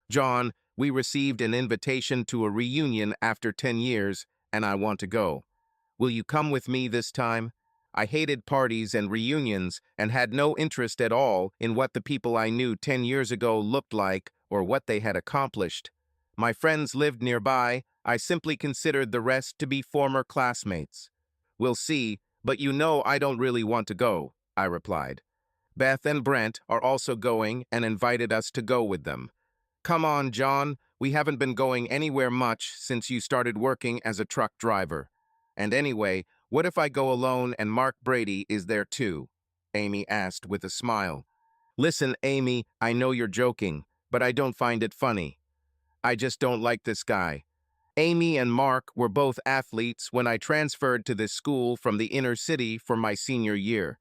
John, we received an invitation to a reunion after 10 years, and I want to go. Will you come with me this time? I hated parties and reunions and had no interest at all in what the people I knew 10 years ago looked like or what they had accomplished. My friends lived nearby. I simply considered the rest to be former classmates. We'll see, but you know I don't really want to go, I replied. Beth and Brent are also going and invited us to go with them. Come on, John, we haven't been going anywhere much since you started working as a truck driver. And anyway, what if I go alone and Mark Brady is there too? Amy asked with a smile. Listen, Amy, I know you're joking, but I don't find it funny. I just don't like this guy. Amy and Mark were both athletes when I transferred to this school from the inner city for my senior year.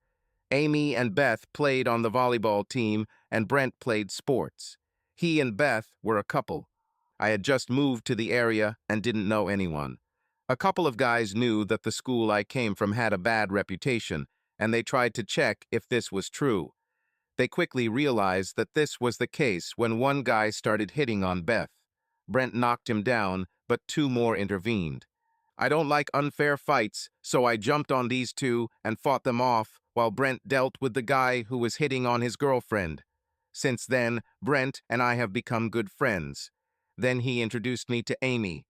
Amy and Beth played on the volleyball team, and Brent played sports. He and Beth were a couple. I had just moved to the area and didn't know anyone. A couple of guys knew that the school I came from had a bad reputation, and they tried to check if this was true. They quickly realized that this was the case when one guy started hitting on Beth. Brent knocked him down, but two more intervened. I don't like unfair fights, so I jumped on these two and fought them off while Brent dealt with the guy who was hitting on his girlfriend. Since then, Brent and I have become good friends. Then he introduced me to Amy.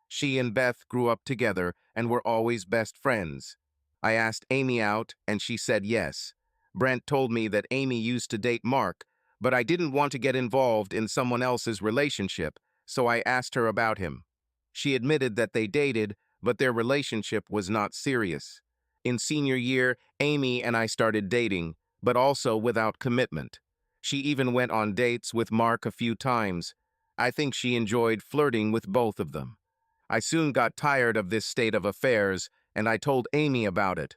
She and Beth grew up together and were always best friends. I asked Amy out, and she said yes. Brent told me that Amy used to date Mark, but I didn't want to get involved in someone else's relationship, so I asked her about him. She admitted that they dated, but their relationship was not serious. In senior year, Amy and I started dating, but also without commitment. She even went on dates with Mark a few times. I think she enjoyed flirting with both of them. I soon got tired of this state of affairs, and I told Amy about it.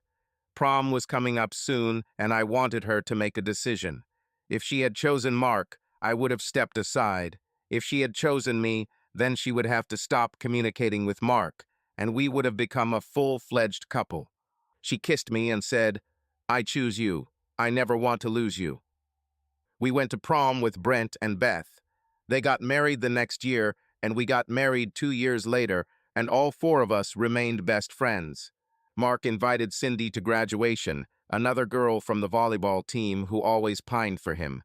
Prom was coming up soon, and I wanted her to make a decision. If she had chosen Mark, I would have stepped aside. If she had chosen me, then she would have to stop communicating with Mark, and we would have become a full-fledged couple. She kissed me and said, I choose you. I never want to lose you. We went to prom with Brent and Beth. They got married the next year, and we got married 2 years later, and all four of us remained best friends. Mark invited Cindy to graduation, another girl from the volleyball team who always pined for him.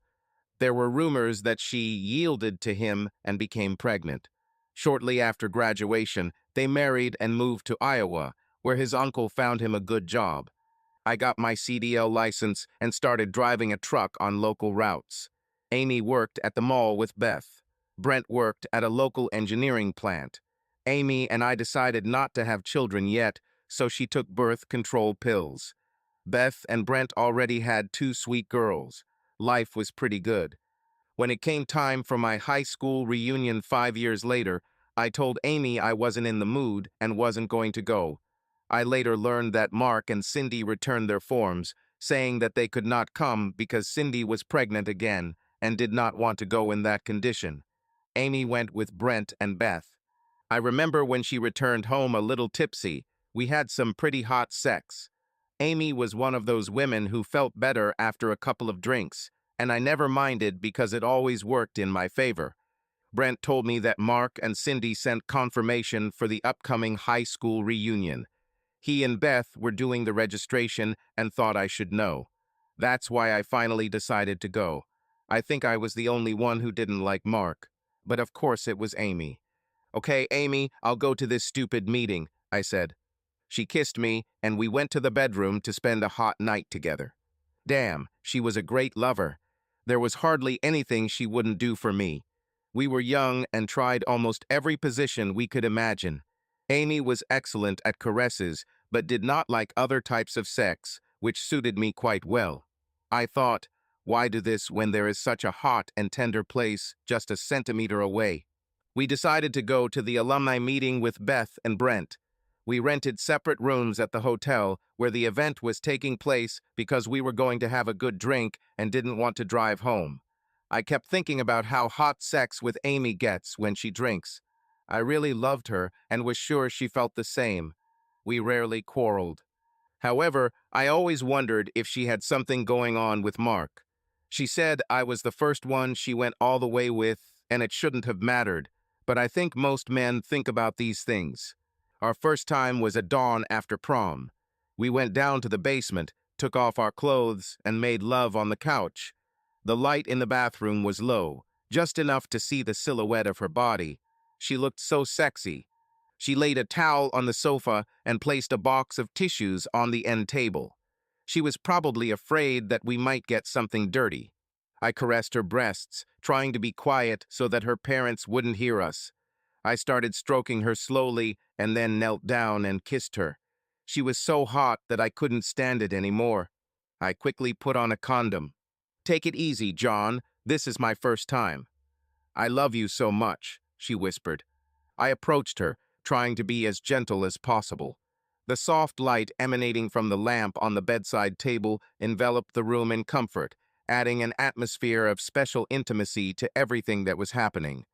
There were rumors that she yielded to him and became pregnant. Shortly after graduation, they married and moved to Iowa, where his uncle found him a good job. I got my CDL license and started driving a truck on local routes. Amy worked at the mall with Beth. Brent worked at a local engineering plant. Amy and I decided not to have children yet, so she took birth control pills. Beth and Brent already had 2 sweet girls. Life was pretty good. When it came time for my high school reunion 5 years later, I told Amy I wasn't in the mood and wasn't going to go. I later learned that Mark and Cindy returned their forms, saying that they could not come because Cindy was pregnant again and did not want to go in that condition. Amy went with Brent and Beth. I remember when she returned home a little tipsy. We had some pretty hot sex. Amy was one of those women who felt better after a couple of drinks, and I never minded because it always worked in my favor. Brent told me that Mark and Cindy sent confirmation for the upcoming high school reunion. He and Beth were doing the registration and thought I should know. That's why I finally decided to go. I think I was the only one who didn't like Mark. But of course it was Amy. Okay, Amy, I'll go to this stupid meeting, I said. She kissed me, and we went to the bedroom to spend a hot night together. Damn, she was a great lover. There was hardly anything she wouldn't do for me. We were young and tried almost every position we could imagine. Amy was excellent at caresses, but did not like other types of sex, which suited me quite well. I thought, why do this when there is such a hot and tender place just a centimeter away? We decided to go to the alumni meeting with Beth and Brent. We rented separate rooms at the hotel where the event was taking place because we were going to have a good drink and didn't want to drive home. I kept thinking about how hot sex with Amy gets when she drinks. I really loved her and was sure she felt the same. We rarely quarreled. However, I always wondered if she had something going on with Mark. She said I was the first one she went all the way with, and it shouldn't have mattered, but I think most men think about these things. Our first time was at dawn after prom. We went down to the basement, took off our clothes, and made love on the couch. The light in the bathroom was low, just enough to see the silhouette of her body. She looked so sexy. She laid a towel on the sofa and placed a box of tissues on the end table. She was probably afraid that we might get something dirty. I caressed her breasts, trying to be quiet so that her parents wouldn't hear us. I started stroking her slowly and then knelt down and kissed her. She was so hot that I couldn't stand it anymore. I quickly put on a condom. "Take it easy, John. This is my first time." "I love you so much," she whispered. I approached her, trying to be as gentle as possible. The soft light emanating from the lamp on the bedside table enveloped the room in comfort, adding an atmosphere of special intimacy to everything that was happening.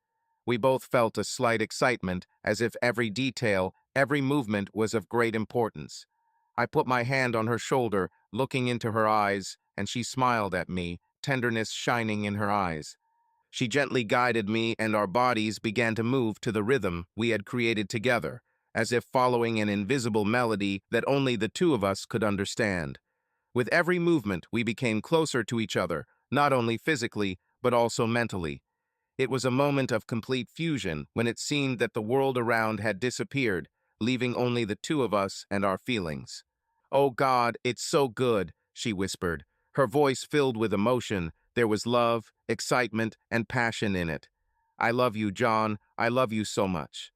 We both felt a slight excitement, as if every detail, every movement was of great importance. I put my hand on her shoulder, looking into her eyes, and she smiled at me, tenderness shining in her eyes. She gently guided me, and our bodies began to move to the rhythm we had created together, as if following an invisible melody that only the two of us could understand. With every movement, we became closer to each other, not only physically, but also mentally. It was a moment of complete fusion when it seemed that the world around had disappeared, leaving only the two of us and our feelings. "Oh God, it's so good," she whispered. Her voice filled with emotion. There was love, excitement, and passion in it. "I love you, John. I love you so much."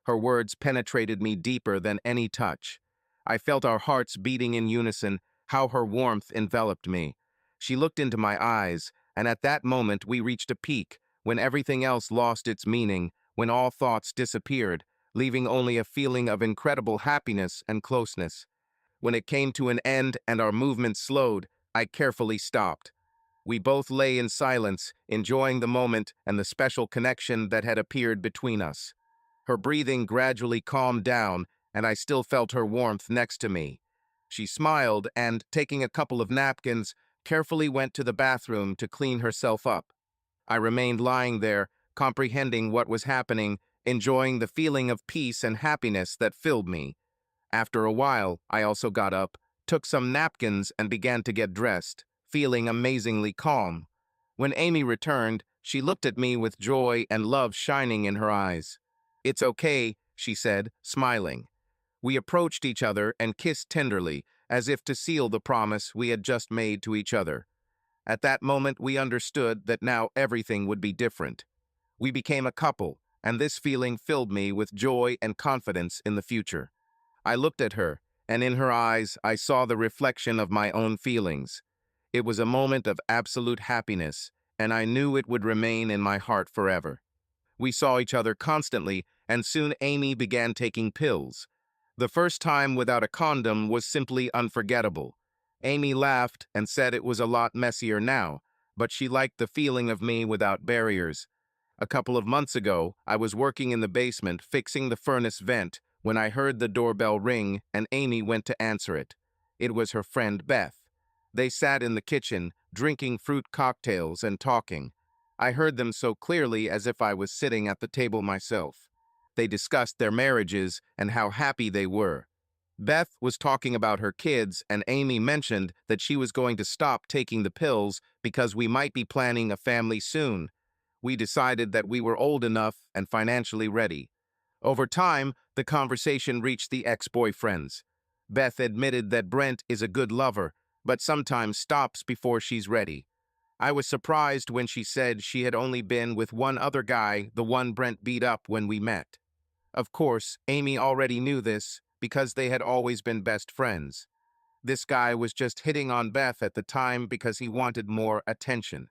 Her words penetrated me deeper than any touch. I felt our hearts beating in unison, how her warmth enveloped me. She looked into my eyes, and at that moment we reached a peak, when everything else lost its meaning, when all thoughts disappeared, leaving only a feeling of incredible happiness and closeness. When it came to an end and our movement slowed, I carefully stopped. We both lay in silence, enjoying the moment and the special connection that had appeared between us. Her breathing gradually calmed down, and I still felt her warmth next to me. She smiled and, taking a couple of napkins, carefully went to the bathroom to clean herself up. I remained lying there, comprehending what was happening, enjoying the feeling of peace and happiness that filled me. After a while, I also got up, took some napkins, and began to get dressed, feeling amazingly calm. When Amy returned, she looked at me with joy and love shining in her eyes. "It's okay," she said, smiling. We approached each other and kissed tenderly, as if to seal the promise we had just made to each other. At that moment, we understood that now everything would be different. We became a couple, and this feeling filled me with joy and confidence in the future. I looked at her, and in her eyes, I saw the reflection of my own feelings. It was a moment of absolute happiness, and I knew it would remain in my heart forever. We saw each other constantly, and soon Amy began taking pills. The first time without a condom was simply unforgettable. Amy laughed and said it was a lot messier now, but she liked the feeling of me without barriers. A couple of months ago, I was working in the basement fixing the furnace vent when I heard the doorbell ring and Amy went to answer it. It was her friend Beth. They sat in the kitchen, drinking fruit cocktails and talking. I heard them so clearly as if I was sitting at the table myself. They discussed their marriages and how happy they were. Beth was talking about her kids, and Amy mentioned that she was going to stop taking the pills because we might be planning a family soon. We decided that we were old enough and financially ready. Over time, the conversation reached the ex-boyfriends. Beth admitted that Brent is a good lover, but sometimes stops before she's ready. I was surprised when she said she had only been with one other guy, the one Brent beat up when we met. Of course, Amy already knew this because they had always been best friends. This guy was just hitting on Beth at the time because he wanted more attention.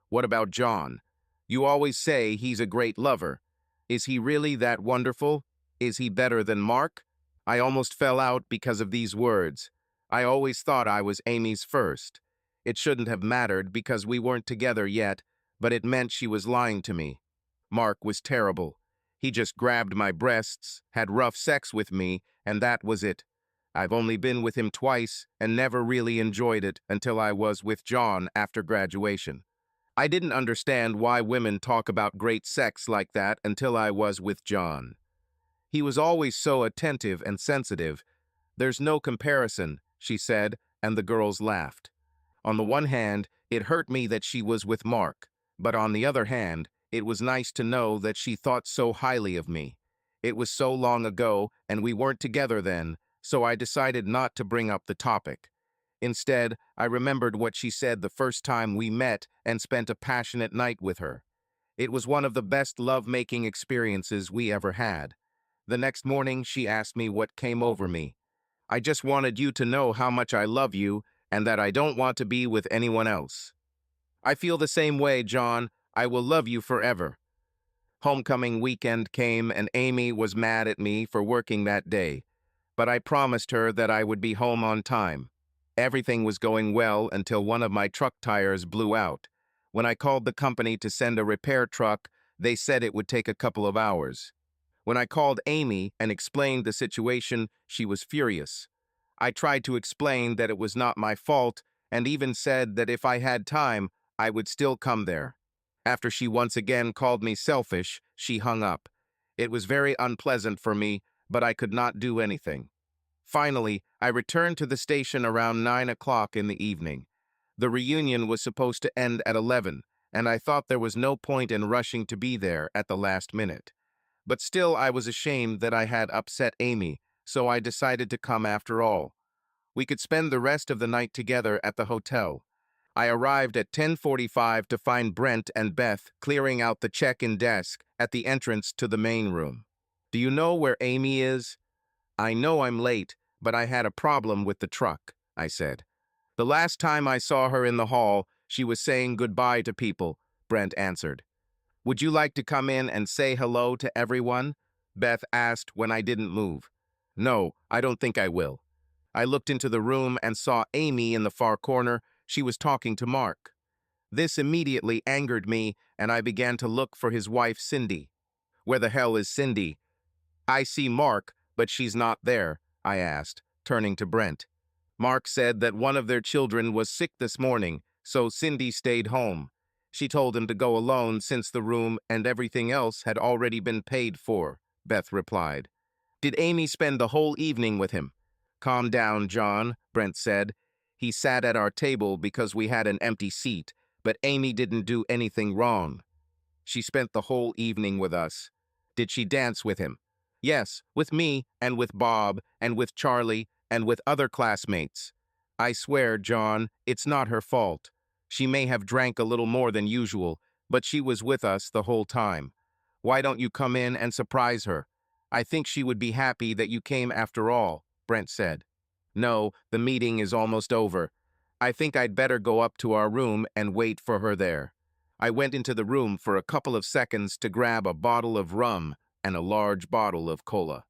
"What about John? You always say he's a great lover. Is he really that wonderful? Is he better than Mark?" I almost fell out because of these words. I always thought I was Amy's first. It shouldn't have mattered because we weren't together yet, but it meant she was lying to me. Mark was terrible. He just grabbed my breasts, had rough sex with me, and that was it. I've only been with him twice and never really enjoyed it until I was with John after graduation. I didn't understand why women talk about great sex like that until I was with John. He was always so attentive and sensitive. "There's no comparison," she said, and the girls laughed. On the one hand, it hurt me that she was with Mark, but on the other hand, it was nice to know that she thought so highly of me. It was so long ago, and we weren't together then, so I decided not to bring up the topic. Instead, I remembered what she said the first time we met and spent a passionate night with her. It was one of the best love-making experiences we ever had. The next morning, she asked me what came over me. "I just wanted you to know how much I love you and that I don't want to be with anyone else." "I feel the same way, John. I will love you forever." Homecoming weekend came and Amy was mad at me for working that day, but I promised her that I would be home on time. Everything was going well until one of my truck tires blew out. When I called the company to send a repair truck, they said it would take a couple of hours. When I called Amy and explained the situation, she was furious. I tried to explain that it was not my fault and even said that if I had time, I would still come there. After she once again called me selfish, she hung up. It was very unpleasant for me, but I could not do anything. Finally, I returned to the station around 9 o'clock in the evening. The reunion was supposed to end at 11, and I thought there was no point in rushing to be there at the last minute. But still, I was ashamed that I had upset Amy, so I decided to come after all. We could spend the rest of the night together at the hotel. I arrived at 10:45 to find Brent and Beth clearing out the check-in desk at the entrance to the main room. "Do you know where Amy is?" "I know I'm late, but I had a problem with the truck," I said. "The last time I saw her in the hall, she was saying goodbye to people," Brent answered. "Would you like to come in and say hello to everyone?" Beth asked when I didn't move. "No, I don't think I will." I looked into the room and saw Amy in the far corner. She was talking to Mark. This immediately angered me, and I began to look for his wife, Cindy. "Where the hell is Cindy?" "I see Mark, but she's not there," I asked, turning to Brent. "Mark said that one of their children was sick this morning, so Cindy stayed home. She told him to go alone since the room and everything else had already been paid for," Beth replied. "Did Amy spend the whole evening with him?" "Calm down, John," Brent said. "He sat at our table because we had an empty seat, but Amy didn't do anything wrong. She spent the whole evening with us." "Did she dance with him?" "Yes, with me, and with Bob, and with Charlie, and with other classmates." "I swear, John, it's not her fault. She may have drank a little more than usual, but she was with us the whole time. Why don't you come in and surprise her? I think she would be happy that you came after all," Brent said. "No, the meeting is almost over. I think I'd better go up to our room and wait for her there." I went into the room for a couple of seconds to grab a bottle of rum and a large bottle of cola.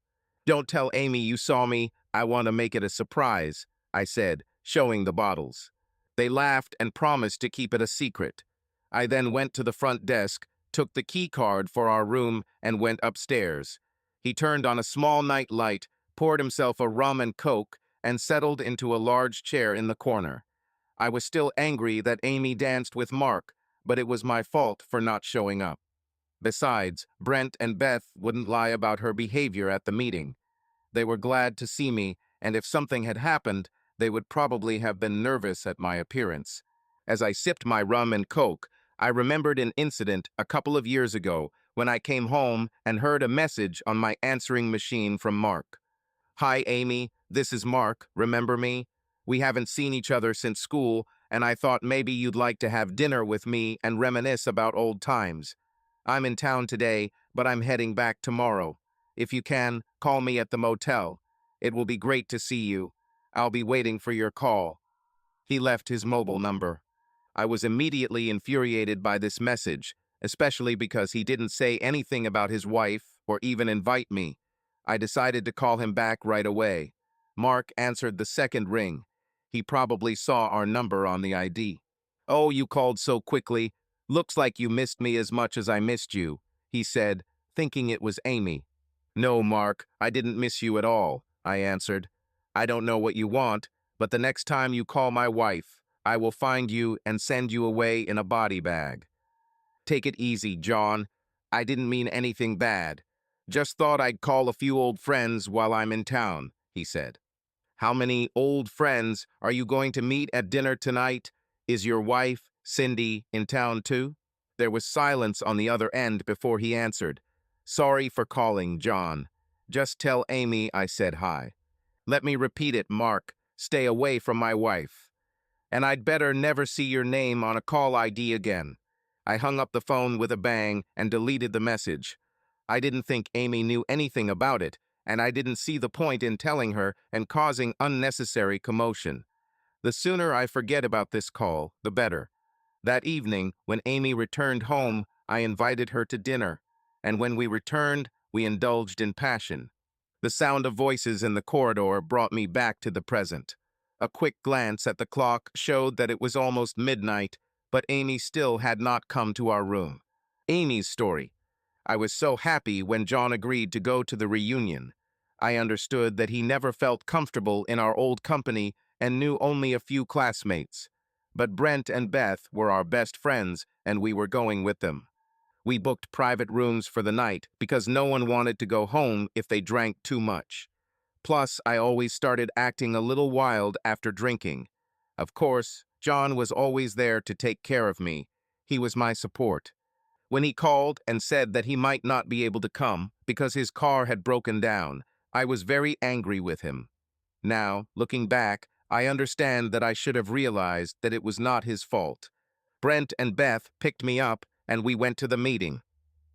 "Don't tell Amy you saw me. I want to make it a surprise," I said, showing the bottles. They laughed and promised to keep it a secret. I then went to the front desk, took the key card for our room, and went upstairs. He turned on a small night light, poured himself a rum and coke, and settled into a large chair in the corner. I was still angry that Amy danced with Mark, but it was my fault for not showing up. Besides, Brent and Beth wouldn't lie about her behavior at the meeting. They were glad to see me, and if something had happened, they would probably have been nervous at my appearance. As I sipped my rum and coke, I remembered an incident a couple of years ago when I came home and heard a message on my answering machine from Mark. "Hi, Amy. This is Mark. Remember me? We haven't seen each other since school, and I thought maybe you'd like to have dinner with me and reminisce about old times. I'm in town today, but I'm heading back tomorrow. If you can, call me at the motel. It will be great to see you. I'll be waiting for your call." He left his mobile number. I was immediately infuriated by this message, especially because he didn't say anything about his wife or even invite me. I decided to call him back right away. Mark answered the second ring. He probably saw our number on the ID. "Oh, you called so quickly. Looks like you missed me as much as I missed you," he said, thinking it was Amy. "No, Mark, I didn't miss you at all," I answered. "I don't know what you want, but the next time you call my wife, I will find you and send you away in a body bag. Take it easy, John. I didn't mean anything bad. Just thought I'd call a few old friends while I'm in town, he said. How many old friends are you going to meet at dinner tonight? Is your wife, Cindy, in town too? There was silence on the other end before he answered. Sorry for calling, John. Just tell Amy I said hi. Let me repeat it, Mark. Stay away from my wife. And I'd better never see your name on a call ID again. I hung up the phone with a bang and deleted the message. I didn't think Amy knew anything about it, and I didn't see the point in telling her and causing unnecessary commotion. The sooner I forget about this call, the better. That evening, when Amy returned home, I invited her to dinner, and when we returned, we indulged in passion. The sound of voices in the corridor brought me back to the present. A quick glance at the clock showed that it was almost midnight, but Amy still had not come to our room. Amy's story. I was so happy when John agreed to go to the reunion. I understood that he never felt comfortable in our old company and knew only a few classmates. But Brent and Beth were our best friends, and we were going with them. We booked private rooms for the night because no one wanted to go home if they drank too much. Plus, I always started acting a little wild after drinking. Of course, John was always there to take care of me. He was my support. When he called and said that he might not be able to come because his car had broken down, I was very angry with him. Now, looking back, I understand that I should have realized that it was not his fault. Brent and Beth picked me up, and we went to the meeting.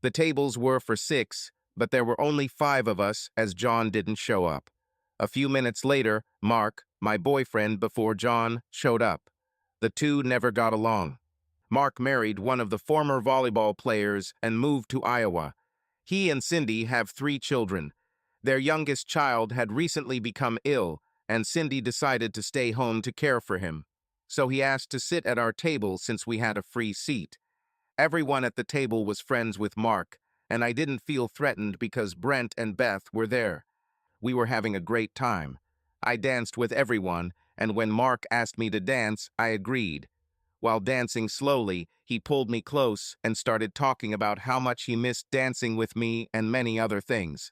The tables were for 6, but there were only 5 of us as John didn't show up. A few minutes later, Mark, my boyfriend before John, showed up. The two never got along. Mark married one of the former volleyball players and moved to Iowa. He and Cindy have 3 children. Their youngest child had recently become ill, and Cindy decided to stay home to care for him. So he asked to sit at our table since we had a free seat. Everyone at the table was friends with Mark, and I didn't feel threatened because Brent and Beth were there. We were having a great time. I danced with everyone, and when Mark asked me to dance, I agreed. While dancing slowly, he pulled me close and started talking about how much he missed dancing with me and many other things.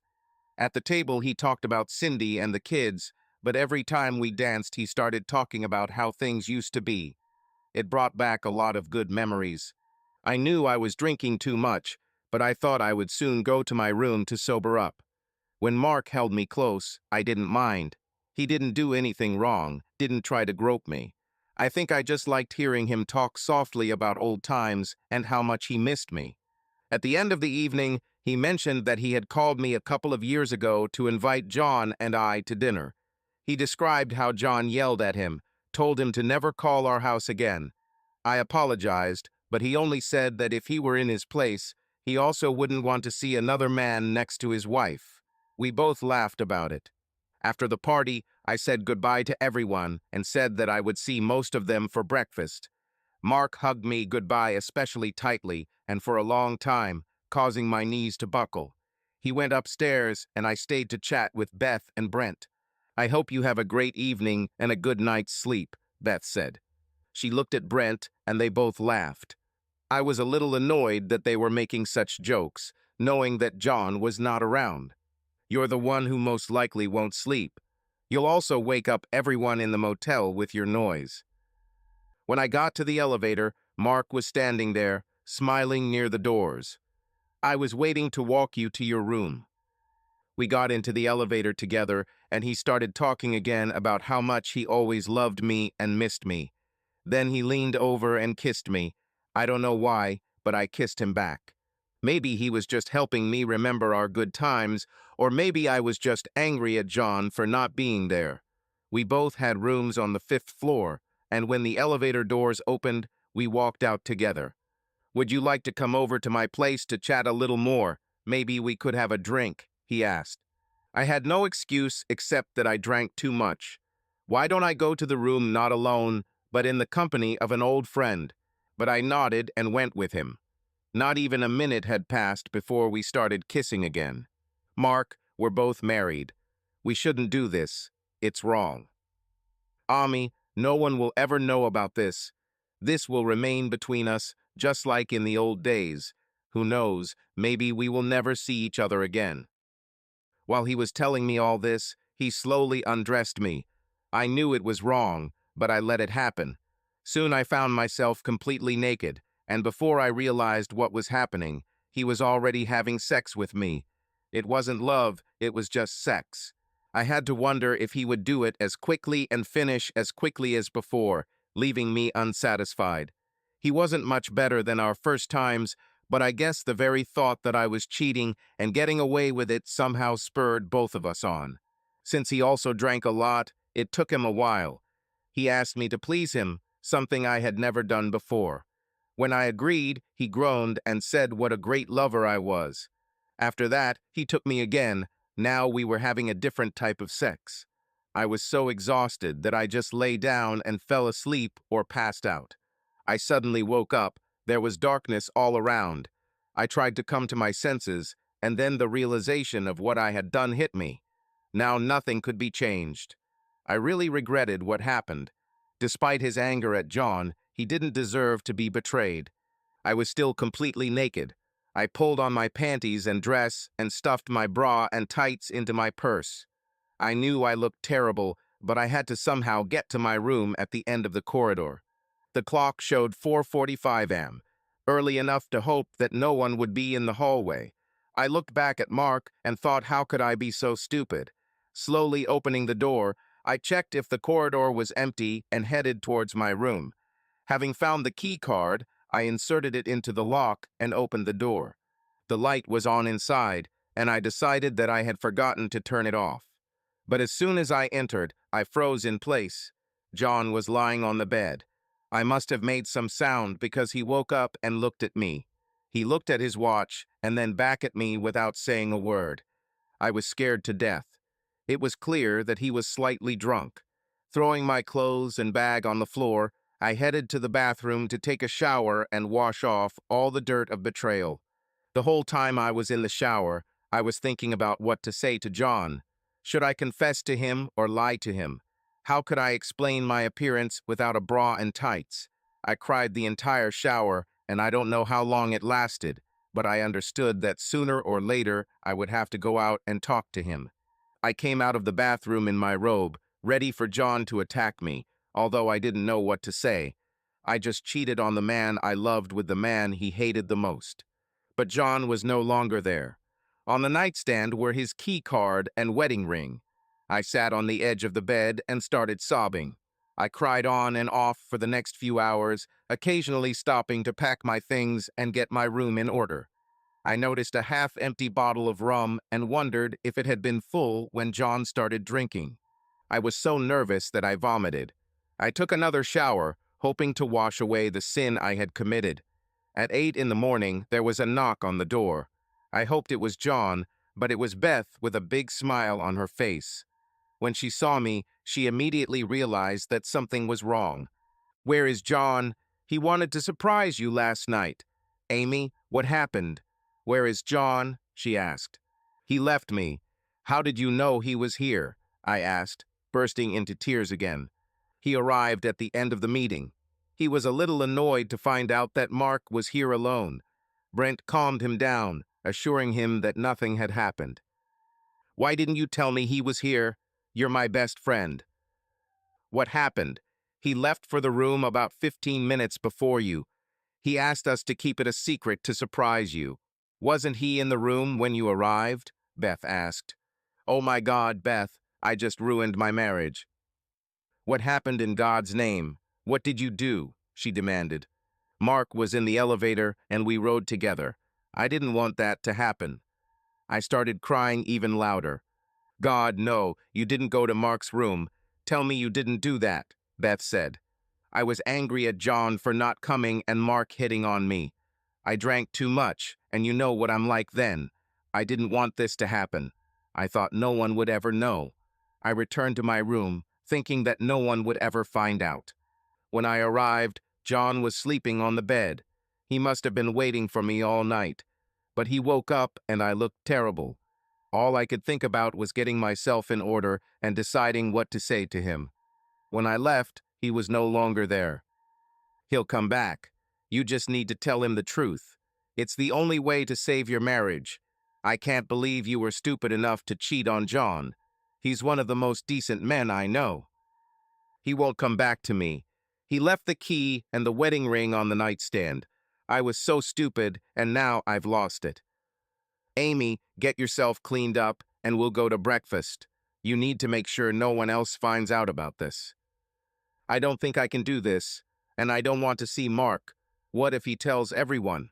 At the table, he talked about Cindy and the kids, but every time we danced, he started talking about how things used to be. It brought back a lot of good memories. I knew I was drinking too much, but I thought I would soon go to my room to sober up. When Mark held me close, I didn't mind. He didn't do anything wrong, didn't try to grope me. I think I just liked hearing him talk softly about old times and how much he missed me. At the end of the evening, he mentioned that he had called me a couple of years ago to invite John and I to dinner. He described how John yelled at him, told him to never call our house again. I apologized, but he only said that if he were in his place, he also wouldn't want to see another man next to his wife. We both laughed about it. After the party, I said goodbye to everyone and said that I would see most of them for breakfast. Mark hugged me goodbye especially tightly and for a long time, causing my knees to buckle. He went upstairs and I stayed to chat with Beth and Brent. I hope you have a great evening and a good night's sleep, Beth said. She looked at Brent and they both laughed. I was a little annoyed that they were making such jokes, knowing that John was not around. You're the one who most likely won't sleep. You'll also wake up everyone in the motel with your noise. When I got to the elevator, Mark was standing there, smiling near the doors. I was waiting to walk you to your room. We got into the elevator together, and he started talking again about how much he always loved me and missed me. Then he leaned over and kissed me. I don't know why, but I kissed him back. Maybe he was just helping me remember our good times, or maybe I was just angry at John for not being there. We both had rooms on the 5th floor, and when the elevator doors opened, we walked out together. Would you like to come over to my place to chat a little more? Maybe we could have a drink, he asked. I had no excuse except that I drank too much. Why don't I go to the room not alone, but in the company of an old friend? But I nodded and went with him. Not even a minute had passed before we started kissing again. Mark, we're both married. We shouldn't do this. It's wrong. Ami, No one will ever know about this. This will remain between us, just like in the old days. Who knows, maybe we will never see each other again. While he was telling me all this, he slowly undressed me. I knew it was wrong, but I let it happen. Soon I found myself completely naked, and before I realized what was happening, he was already having sex with me. It wasn't love, it was just sex. I had to wonder if he would do it as quickly and finish as quickly as before, leaving me unsatisfied. He wasn't much better than our first times, but I guess the very thought that I was cheating and getting away with it somehow spurred both of us on. Since he also drank a lot, it took him a while. He asked me to please him, something I had never done before. When I agreed, he groaned and said what a great lover I was. After that, he took me again. Now we were having a different type of sex. I was so exhausted that I just lay down and fell asleep or passed out. I suddenly woke up. There was darkness all around. I tried to come to my senses, and then the realization of what I had done hit me. Now nothing could be changed. I really regretted what happened. Despite his anger at John, he didn't deserve to be betrayed. I was still completely naked. I pulled on my panties and dress and stuffed my bra and tights into my purse. I knew I looked terrible, but I had to somehow get to my room at the end of the corridor. The clock showed 4:45 am, early enough to hope that no one would be in the hallway. I looked back at Mark and thought, how could I be so stupid? Slowly opening the door, I checked if the corridor was empty and headed towards my room. Having found the key card, I inserted it into the lock and opened the door. The light was on inside, and I decided that I had forgotten to turn it off. But as soon as I entered, I froze in place. John was lying on the bed. I must have made some sound because he woke up and looked at me. He looked at his watch and then back at me without saying a word. I was scared to death. It was clear that he was slightly drunk. Throwing my clothes and bag on the floor, I headed to the bathroom to take a shower and wash off all the dirt of betrayal. The whole time I was in the shower, I was thinking about what to say to John. Should I confess to him or lie to him? How could I explain my appearance without a bra and tights? I cried the entire shower, and I don't know how long it lasted, but I understood that sooner or later I would have to go out and talk to him. I came out of the bathroom in my robe, ready for John to attack me, although I didn't know what to say. I just cheated on the man I loved with the man he hated the most. But John was no longer there. On the nightstand were his key card and wedding ring. I sat on the edge of the bed and started sobbing. I cried on and off for the next few hours, occasionally stopping to pack my things and get my room in order. I noticed a half-empty bottle of rum and wondered if it had been full when John started drinking. I was so nervous that I vomited. I took another shower, hoping to wash away the sin I had committed. At 8 in the morning, there was a knock on the door. I hoped it was John, but it was Beth with a big smile on her face. When she saw me, she immediately realized that something was wrong. "Where is John? He wanted to surprise you last night." "Amy, what happened?" "Where is John?" she asked. "He left me." "How did you know he was here?" I asked, bursting into tears again. "He arrived at the end of the meeting. He was a little annoyed to find out that Mark was here alone." Brent calmed him down, assuring him that nothing had happened. "Why didn't you tell me he was here? You're my best friend." "What happened? He left for the room about 15 minutes before you. He asked us to keep it a secret to surprise you." "Wasn't he in the room when you arrived?" Beth asked. "Oh my God, Beth, I just ruined my marriage." "What happened in God's name? What did you do?" she demanded. "Mark was in the elevator and we rode together. I didn't want that to happen." I started crying even louder. "God, no, you didn't go to Mark's room. Tell me you didn't do that," Beth said. I was angry at John for not coming and Mark hitting on me. I drank too much, and you know what I'm like then. I didn't want this to happen. I thought no one would ever know. I returned to my room, thinking that no one would ever find out. When I arrived, John was sleeping on the bed. He must have been waiting for me all night. But he woke up and I looked terrible. All I could think about was getting myself in order and deciding what to say to him. When I left, He was no longer there. He'll come back. You just need to tell him the truth. It's the only way to save your marriage. I can't believe you were stupid enough to cheat on John. He's one of the most decent men I know. He won't come back to me. He left the key and the wedding ring on the nightstand. I was so stupid, and now I've lost it. Amy, get yourself cleaned up, and we'll go to breakfast. You need to make sure no one else finds out about this. I don't think I can do this, and I don't want to see Mark. What if he tells everyone?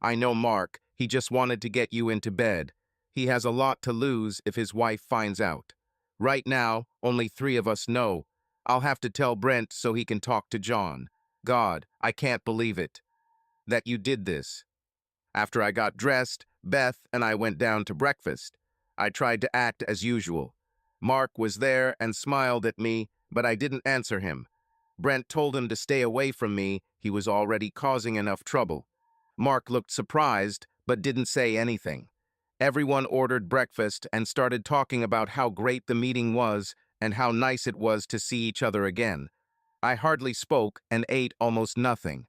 I know Mark. He just wanted to get you into bed. He has a lot to lose if his wife finds out. Right now, only 3 of us know. I'll have to tell Brent so he can talk to John. God, I can't believe it. That you did this. After I got dressed, Beth and I went down to breakfast. I tried to act as usual. Mark was there and smiled at me, but I didn't answer him. Brent told him to stay away from me. He was already causing enough trouble. Mark looked surprised, but didn't say anything. Everyone ordered breakfast and started talking about how great the meeting was and how nice it was to see each other again. I hardly spoke and ate almost nothing.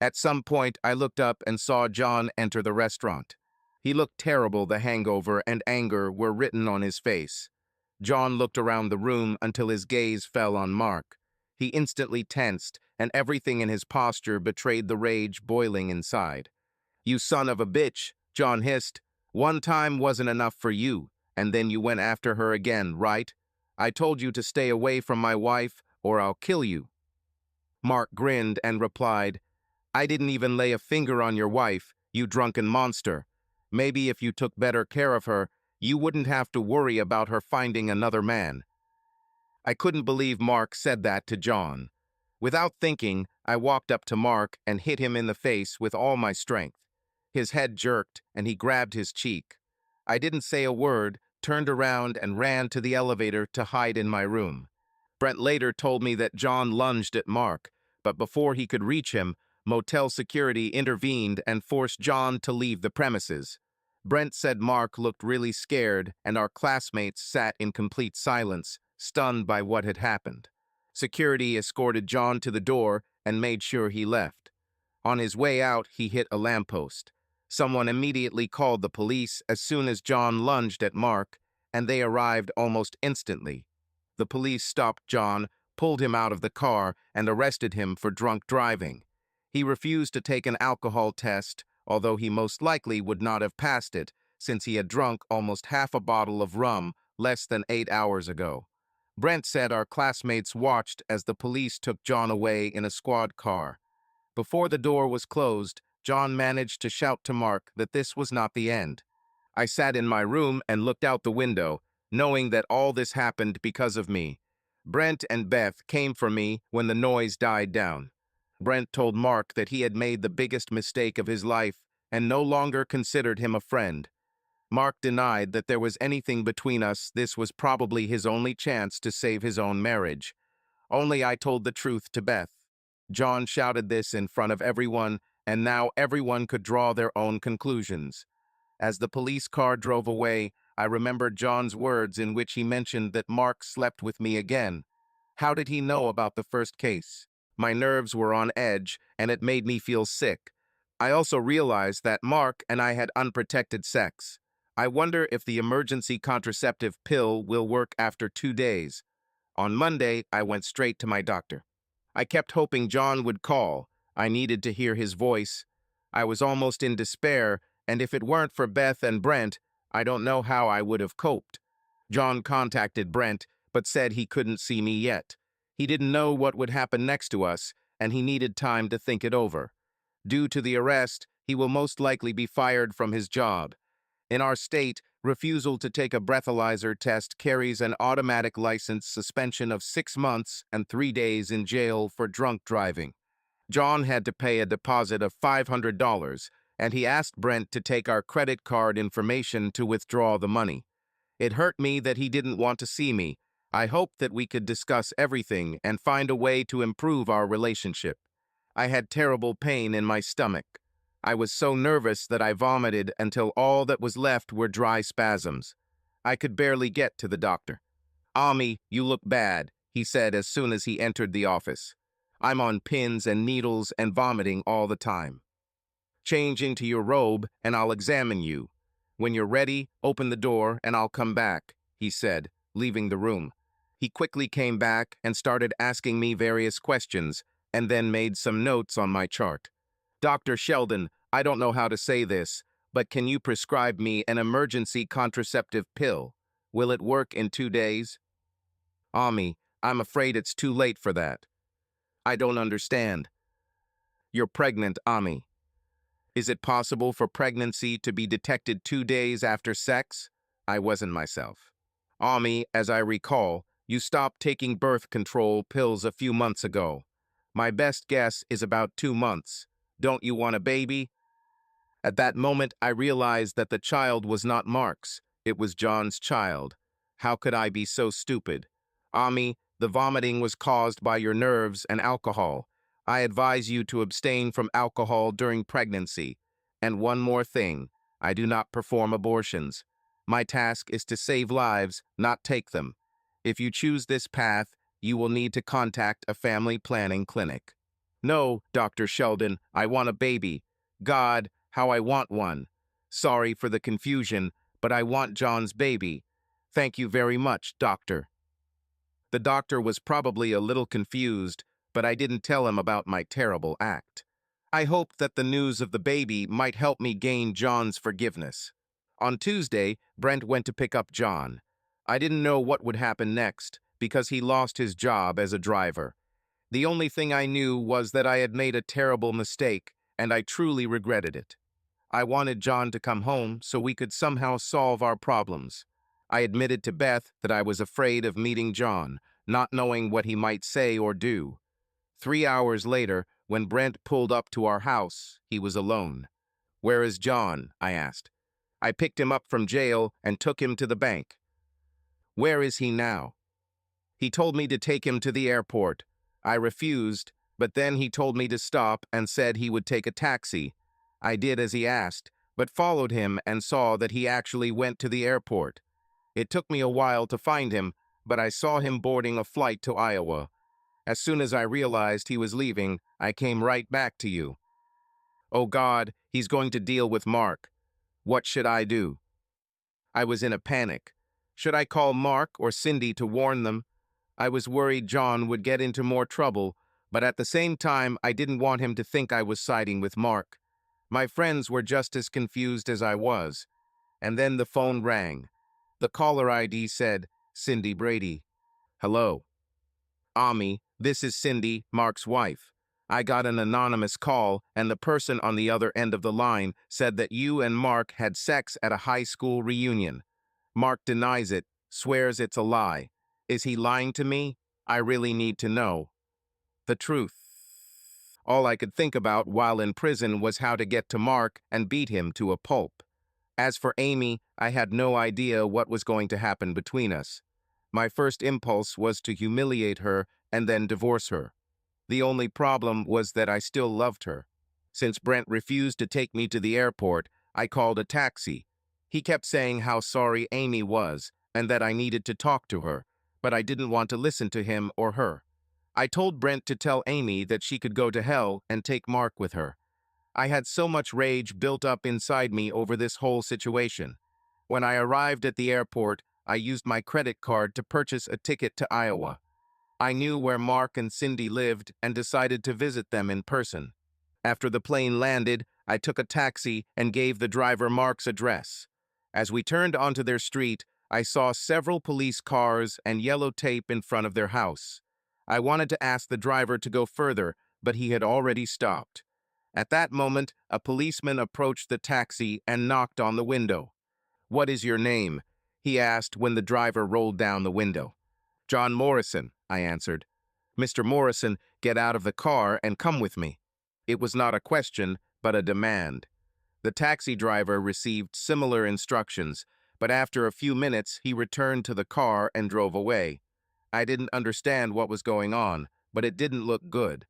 At some point, I looked up and saw John enter the restaurant. He looked terrible. The hangover and anger were written on his face. John looked around the room until his gaze fell on Mark. He instantly tensed, and everything in his posture betrayed the rage boiling inside. "You son of a bitch," John hissed. "One time wasn't enough for you, and then you went after her again, right? I told you to stay away from my wife, or I'll kill you." Mark grinned and replied, "I didn't even lay a finger on your wife, you drunken monster. Maybe if you took better care of her, you wouldn't have to worry about her finding another man." I couldn't believe Mark said that to John. Without thinking, I walked up to Mark and hit him in the face with all my strength. His head jerked, and he grabbed his cheek. I didn't say a word, turned around and ran to the elevator to hide in my room. Brent later told me that John lunged at Mark, but before he could reach him, motel security intervened and forced John to leave the premises. Brent said Mark looked really scared, and our classmates sat in complete silence, stunned by what had happened. Security escorted John to the door and made sure he left. On his way out, he hit a lamppost. Someone immediately called the police as soon as John lunged at Mark, and they arrived almost instantly. The police stopped John, pulled him out of the car, and arrested him for drunk driving. He refused to take an alcohol test, although he most likely would not have passed it, since he had drunk almost half a bottle of rum less than 8 hours ago. Brent said our classmates watched as the police took John away in a squad car. Before the door was closed, John managed to shout to Mark that this was not the end. I sat in my room and looked out the window, knowing that all this happened because of me. Brent and Beth came for me when the noise died down. Brent told Mark that he had made the biggest mistake of his life and no longer considered him a friend. Mark denied that there was anything between us. This was probably his only chance to save his own marriage. Only I told the truth to Beth. John shouted this in front of everyone, and now everyone could draw their own conclusions. As the police car drove away, I remembered John's words in which he mentioned that Mark slept with me again. How did he know about the first case? My nerves were on edge, and it made me feel sick. I also realized that Mark and I had unprotected sex. I wonder if the emergency contraceptive pill will work after 2 days. On Monday, I went straight to my doctor. I kept hoping John would call. I needed to hear his voice. I was almost in despair, and if it weren't for Beth and Brent, I don't know how I would have coped. John contacted Brent, but said he couldn't see me yet. He didn't know what would happen next to us, and he needed time to think it over. Due to the arrest, he will most likely be fired from his job. In our state, refusal to take a breathalyzer test carries an automatic license suspension of 6 months and 3 days in jail for drunk driving. John had to pay a deposit of $500, and he asked Brent to take our credit card information to withdraw the money. It hurt me that he didn't want to see me. I hoped that we could discuss everything and find a way to improve our relationship. I had terrible pain in my stomach. I was so nervous that I vomited until all that was left were dry spasms. I could barely get to the doctor. "Ami, you look bad," he said as soon as he entered the office. I'm on pins and needles and vomiting all the time. Change into your robe and I'll examine you. When you're ready, open the door and I'll come back, he said, leaving the room. He quickly came back and started asking me various questions and then made some notes on my chart. Dr. Sheldon, I don't know how to say this, but can you prescribe me an emergency contraceptive pill? Will it work in 2 days? Ami, I'm afraid it's too late for that. I don't understand. You're pregnant, Ami. Is it possible for pregnancy to be detected 2 days after sex? I wasn't myself. Ami, as I recall, you stopped taking birth control pills a few months ago. My best guess is about 2 months. Don't you want a baby? At that moment, I realized that the child was not Mark's. It was John's child. How could I be so stupid? Ami, the vomiting was caused by your nerves and alcohol. I advise you to abstain from alcohol during pregnancy. And one more thing, I do not perform abortions. My task is to save lives, not take them. If you choose this path, you will need to contact a family planning clinic. No, Dr. Sheldon, I want a baby. God, how I want one. Sorry for the confusion, but I want John's baby. Thank you very much, doctor. The doctor was probably a little confused, but I didn't tell him about my terrible act. I hoped that the news of the baby might help me gain John's forgiveness. On Tuesday, Brent went to pick up John. I didn't know what would happen next because he lost his job as a driver. The only thing I knew was that I had made a terrible mistake, and I truly regretted it. I wanted John to come home so we could somehow solve our problems. I admitted to Beth that I was afraid of meeting John, not knowing what he might say or do. 3 hours later, when Brent pulled up to our house, he was alone. "Where is John?" I asked. "I picked him up from jail and took him to the bank." "Where is he now?" "He told me to take him to the airport. I refused, but then he told me to stop and said he would take a taxi. I did as he asked, but followed him and saw that he actually went to the airport. It took me a while to find him, but I saw him boarding a flight to Iowa. As soon as I realized he was leaving, I came right back to you. Oh God, he's going to deal with Mark. What should I do?" I was in a panic. Should I call Mark or Cindy to warn them? I was worried John would get into more trouble, but at the same time, I didn't want him to think I was siding with Mark. My friends were just as confused as I was. And then the phone rang. The caller ID said, "Cindy Brady." "Hello." "Ami, this is Cindy, Mark's wife. I got an anonymous call, and the person on the other end of the line said that you and Mark had sex at a high school reunion. Mark denies it, swears it's a lie. Is he lying to me? I really need to know the truth." All I could think about while in prison was how to get to Mark and beat him to a pulp. As for Amy, I had no idea what was going to happen between us. My first impulse was to humiliate her and then divorce her. The only problem was that I still loved her. Since Brent refused to take me to the airport, I called a taxi. He kept saying how sorry Amy was and that I needed to talk to her, but I didn't want to listen to him or her. I told Brent to tell Amy that she could go to hell and take Mark with her. I had so much rage built up inside me over this whole situation. When I arrived at the airport, I used my credit card to purchase a ticket to Iowa. I knew where Mark and Cindy lived and decided to visit them in person. After the plane landed, I took a taxi and gave the driver Mark's address. As we turned onto their street, I saw several police cars and yellow tape in front of their house. I wanted to ask the driver to go further, but he had already stopped. At that moment, a policeman approached the taxi and knocked on the window. "What is your name?" he asked when the driver rolled down the window. "John Morrison," I answered. "Mr. Morrison, get out of the car and come with me." It was not a question, but a demand. The taxi driver received similar instructions, but after a few minutes, he returned to the car and drove away. I didn't understand what was going on, but it didn't look good.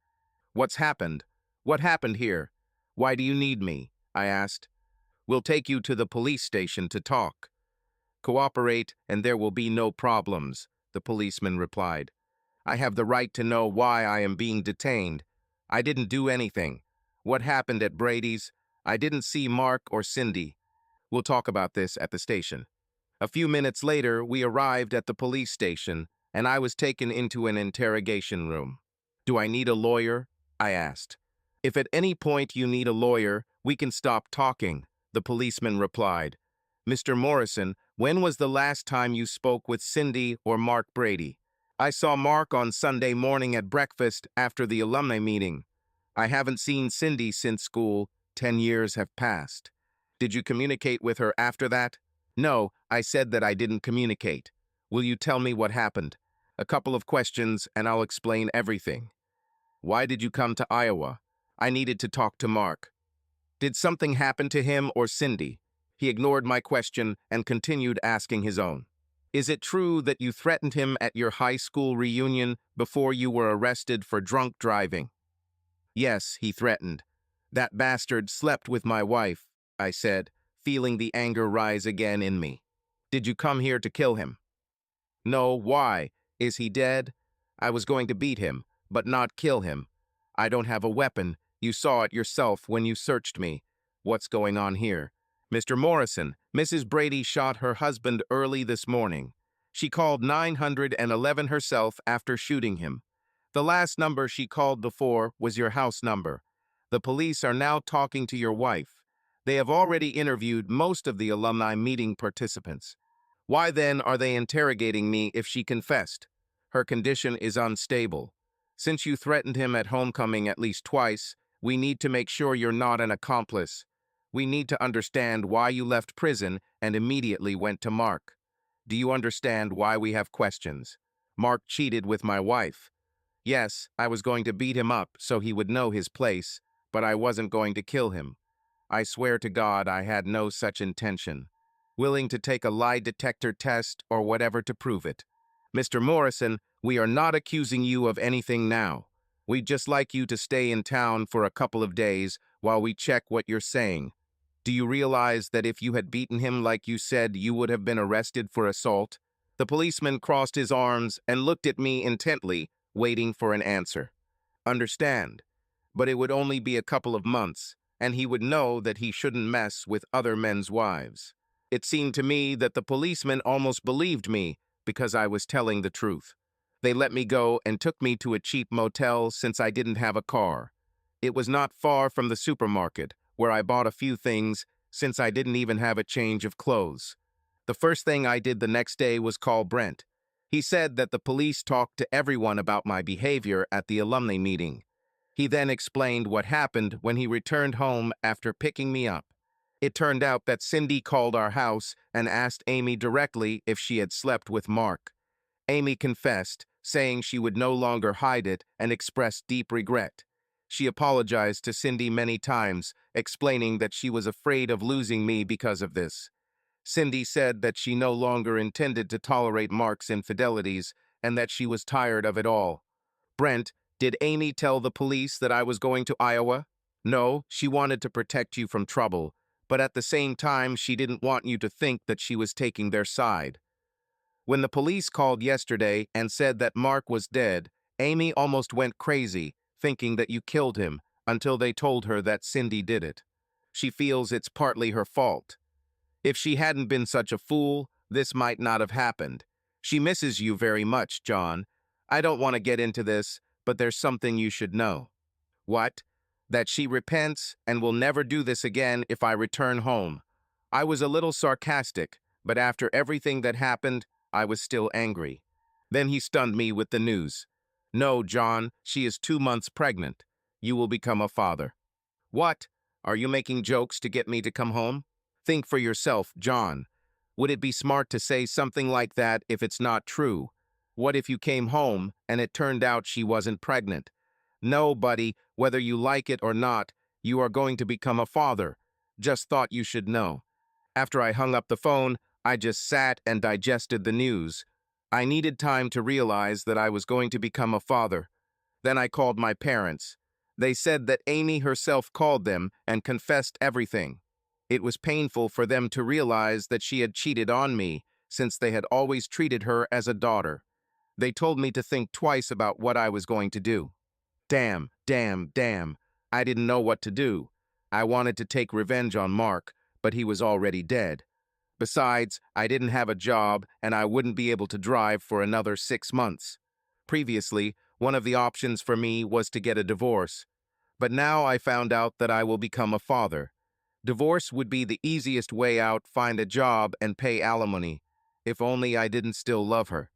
"What's happened? What happened here? Why do you need me?" I asked. "We'll take you to the police station to talk. Cooperate and there will be no problems," the policeman replied. I have the right to know why I am being detained. I didn't do anything. What happened at Brady's? I didn't see Mark or Cindy. We'll talk about this at the station. A few minutes later, we arrived at the police station, and I was taken into an interrogation room. Do I need a lawyer? I asked. If at any point you need a lawyer, we can stop talking, the policeman replied. Mr. Morrison, when was the last time you spoke with Cindy or Mark Brady? I saw Mark on Sunday morning at breakfast after the alumni meeting. I haven't seen Cindy since school. 10 years have passed. Did you communicate with her after that? No, I said that I didn't communicate. Will you tell me what happened? A couple of questions and I'll explain everything. Why did you come to Iowa? I needed to talk to Mark. Did something happen to him or Cindy? He ignored my question and continued asking his own. Is it true that you threatened him at your high school reunion before you were arrested for drunk driving? Yes, he threatened. That bastard slept with my wife, I said, feeling the anger rise again in me. Did you come here to kill him? No, why? Is he dead? I was going to beat him, but not kill him. I don't have a weapon. You saw it yourself when you searched me. What's going on here? Mr. Morrison, Mrs. Brady shot her husband early this morning. She called 911 herself after shooting him. The last number she called before was your house number. The police are now talking to your wife. They have already interviewed most of the alumni meeting participants. Why then are they interrogating me if she confessed? Her condition is unstable. Since you threatened him at homecoming at least twice, we need to make sure you're not an accomplice. We need to understand why you left prison and immediately went to Mark. Do you understand why we have questions? Mark cheated with my wife. Yes, I was going to beat him up so he would know his place, but I wasn't going to kill him. I swear to God I had no such intention. Willing to take a lie detector test or whatever to prove it. Mr. Morrison, we are not accusing you of anything now. We'd just like you to stay in town for a couple of days while we check what you're saying. Do you realize that if you had beaten him like you said, you would have been arrested for assault? The policeman crossed his arms and looked at me intently, waiting for an answer. Understand, but it would only be a couple of months, and he would know that he shouldn't mess with other men's wives. It seemed to me that the policeman almost believed me because I was telling the truth. They let me go and took me to a cheap motel since I didn't have a car. It was not far from the supermarket, where I bought a few things since I didn't even have a change of clothes. The first thing I did the next day was call Brent. He said that the police talked to everyone about my behavior at the alumni meeting. He then explained what happened when he returned home after picking me up. It turned out that Cindy called our house and asked Amy directly if she had slept with Mark. Amy confessed, saying she would no longer hide it and expressed deep regret. She apologized to Cindy many times, explaining that she was afraid of losing me because of this. Cindy said that she no longer intended to tolerate Mark's infidelities and that she was tired of it all. Brent, did Amy tell the police that I was going to Iowa? No, she wanted to protect you from trouble, but at the same time she didn't want you to think that she was taking their side. When the police called yesterday and said that Mark was dead, Amy almost went crazy, thinking that you killed him, until they told her that Cindy did it. She feels it's partly her fault. If she hadn't been such a fool, this might not have happened. She misses you very much, John. I don't want to get into this, but there's something you should know. What? That she repents and will never do this again if I return home. I was a little sarcastic, but after everything that happened, I was still angry. Then he stunned me with the news. No, John, she is 2 months pregnant. You will become a father. What? Are you making jokes to get me to come home? Think for yourself, John. Would it be smart to say something like that if it's not true? What if you came home and it turned out she wasn't pregnant? No, buddy, whether you like it or not, you are going to become a father. Just thought you should know. After I hung up the phone, I just sat and digested the news. I needed time to realize that I was going to become a father. Then I called my parents. They said that Amy herself called them and confessed everything. It was painful for them to realize that she had cheated on me, since they had always treated her as a daughter. They told me to think twice about what I was going to do. Damn, damn, damn. I didn't know what to do. I wanted to take revenge on Mark, but he was already dead. Besides, I didn't have a job and I wouldn't be able to drive for another 6 months. Previously, one of the options for me was to get a divorce, but now I found out that I will become a father. Divorce would be the easiest way out, find a job and pay alimony. If only I didn't still love her.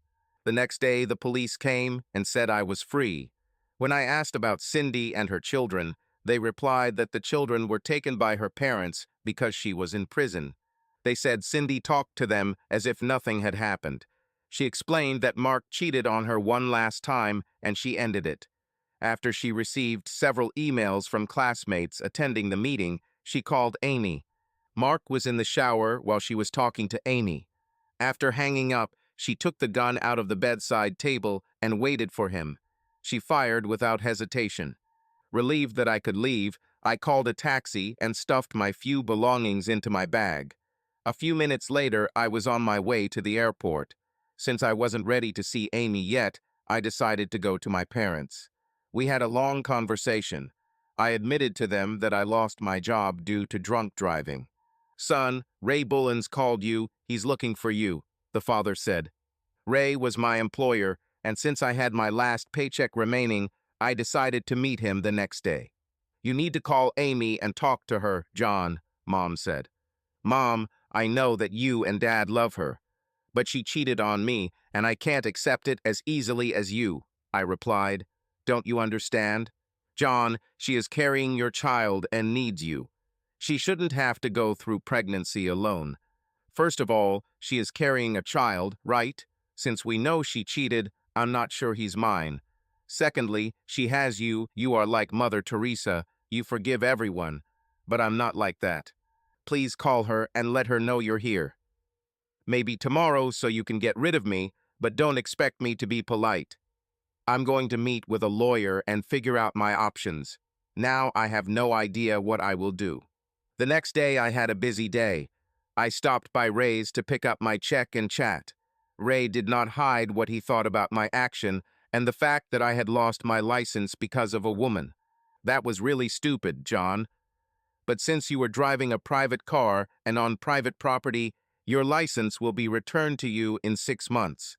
The next day, the police came and said I was free. When I asked about Cindy and her children, they replied that the children were taken by her parents because she was in prison. They said Cindy talked to them as if nothing had happened. She explained that Mark cheated on her one last time and she ended it. After she received several emails from classmates attending the meeting, she called Amy. Mark was in the shower while she was talking to Amy. After hanging up, she took the gun out of the bedside table and waited for him. She fired without hesitation. Relieved that I could leave, I called a taxi and stuffed my few belongings into my bag. A few minutes later, I was on my way to the airport. Since I wasn't ready to see Amy yet, I decided to go to my parents. We had a long conversation. I admitted to them that I lost my job due to drunk driving. "Son, Ray Bullens called you. He's looking for you," the father said. Ray was my employer, and since I had my last paycheck remaining, I decided to meet him the next day. "You need to call Amy and talk to her, John," Mom said. "Mom, I know that you and Dad love her, but she cheated on me, and I can't accept it as easily as you," I replied. "Don't you understand? John, she is carrying your child and needs you. She shouldn't have to go through pregnancy alone. First of all, she is carrying a child, right? Since we know she cheated, I'm not sure he's mine. Secondly, she has you. You are like Mother Teresa. You forgive everyone. But I'm not like that. Please call her and let her know you're here. Maybe tomorrow so you can get rid of me, but don't expect me to be polite. I'm going to meet with a lawyer and figure out my options. Now I have no idea what I will do." The next day I had a busy day. I stopped by Ray's to pick up my check and chat. Ray did not hide what he thought about my action and the fact that I had lost my license because of a woman. "That was really stupid, John. But since you were driving a private car and on private property, your license will be returned to you in 6 months.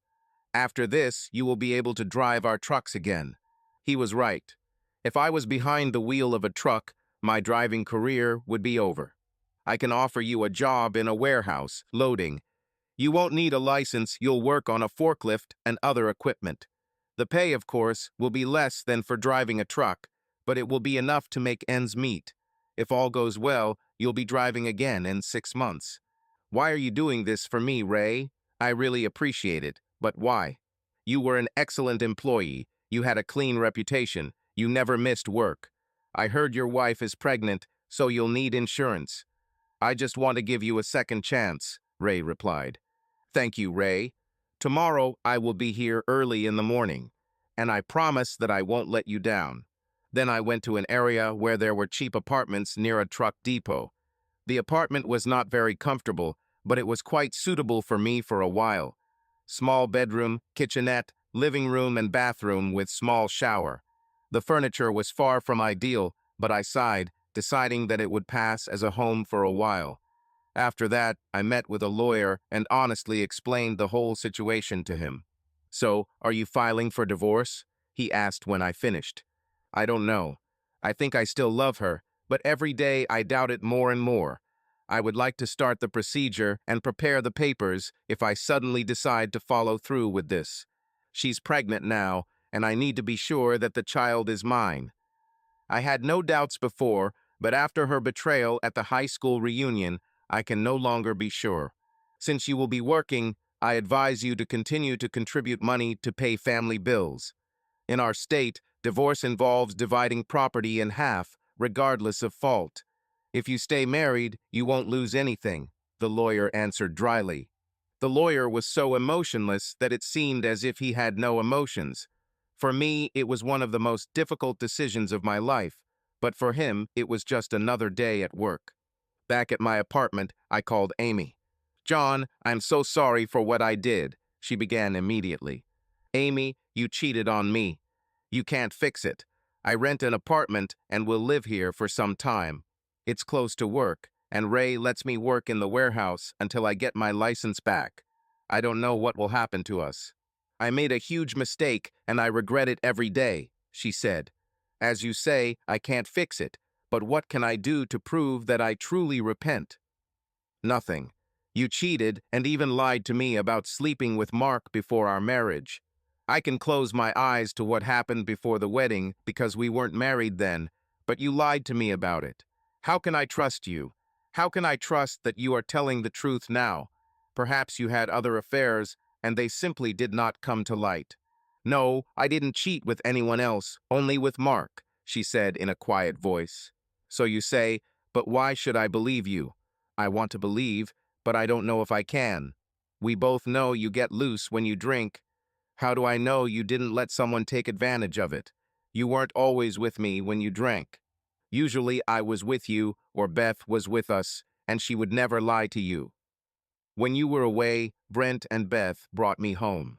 After this, you will be able to drive our trucks again." He was right. If I was behind the wheel of a truck, my driving career would be over. "I can offer you a job in a warehouse, loading. You won't need a license, you'll work on a forklift and other equipment. The pay, of course, will be less than for driving a truck, but it will be enough to make ends meet. If all goes well, you'll be driving again in 6 months. Why are you doing this for me, Ray? I really appreciate it, but why? You were an excellent employee. You had a clean reputation. You never missed work. I heard your wife is pregnant, so you'll need insurance. I just want to give you a second chance," Ray replied. "Thank you, Ray. Tomorrow I will be here early in the morning, and I promise that I won't let you down." Then I went to an area where there were cheap apartments near a truck depot. The apartment was not very comfortable, but it was quite suitable for me for a while. Small bedroom, kitchenette, living room and bathroom with small shower. The furniture was far from ideal, but I sighed, deciding that it would pass as a home for a while. After that, I met with a lawyer and honestly explained the whole situation to him. "So, are you filing for divorce?" he asked when I finished. "I don't know. I think I still love her, but every day I doubt it more and more. I would like to start the procedure and prepare the papers if I suddenly decide to follow through with this. She's pregnant now, and I need to be sure that the child is mine." I had no doubts before, but after her betrayal at the high school reunion, I can no longer be sure. Since you will be working, I advise you to continue to contribute money to pay family bills. In our state, divorce involves dividing property in half, regardless of fault. "If you stay married, you won't lose anything," the lawyer answered dryly. The lawyer was so emotionless that it seemed as if he had no emotions. For me, it was one of the most difficult decisions of my life, but for him, it was just another day at work. Back at my apartment, I called Amy. "John, I'm so sorry for what I did," she began immediately. Amy, you cheated on me. You can't fix it. I rent an apartment and will live here for some time. It's close to work, and Ray lets me work in the warehouse until I get my license back. I don't know what will happen to us. I made a huge mistake and I regret it every day, she said. As you say, I can't fix it, but what can I do to prove that I truly repent? Nothing. You cheated and even lied to me about sleeping with Mark before our marriage. I can close my eyes to what happened before the wedding because we weren't married then, but you lied to me about it. How can I trust you? How can I trust that you are telling the truth now? Perhaps you had other affairs and they simply did not come to light. No, I didn't cheat with anyone else, only with Mark, she said in a quiet voice. So you say, but why should I believe you? I want to believe, but I don't know if I can. We both know you get loose when you drink. How do I know you didn't let someone take advantage of it? You weren't always with me when you drank. Usually I was with you, or Beth was with us, and she would never lie to you. When you were away, Brent and Beth brought me home.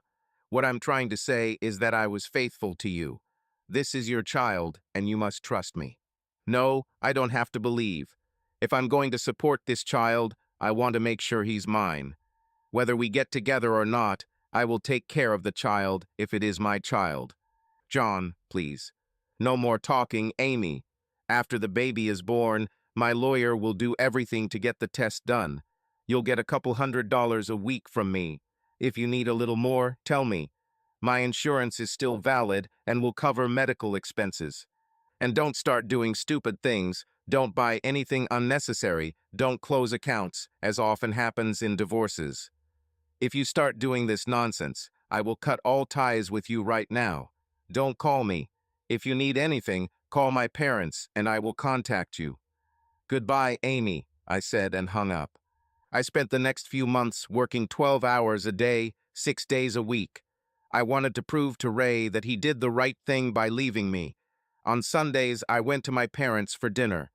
What I'm trying to say is that I was faithful to you. This is your child, and you must trust me. No, I don't have to believe. If I'm going to support this child, I want to make sure he's mine. Whether we get together or not, I will take care of the child if it is my child. John, please. No more talking, Amy. After the baby is born, my lawyer will do everything to get the test done. You'll get a couple $100 a week from me. If you need a little more, tell me. My insurance is still valid and will cover medical expenses. And don't start doing stupid things. Don't buy anything unnecessary. Don't close accounts, as often happens in divorces. If you start doing this nonsense, I will cut all ties with you right now. Don't call me. If you need anything, call my parents and I will contact you. Goodbye, Amy, I said and hung up. I spent the next few months working 12 hours a day, 6 days a week. I wanted to prove to Ray that he did the right thing by leaving me. On Sundays, I went to my parents for dinner.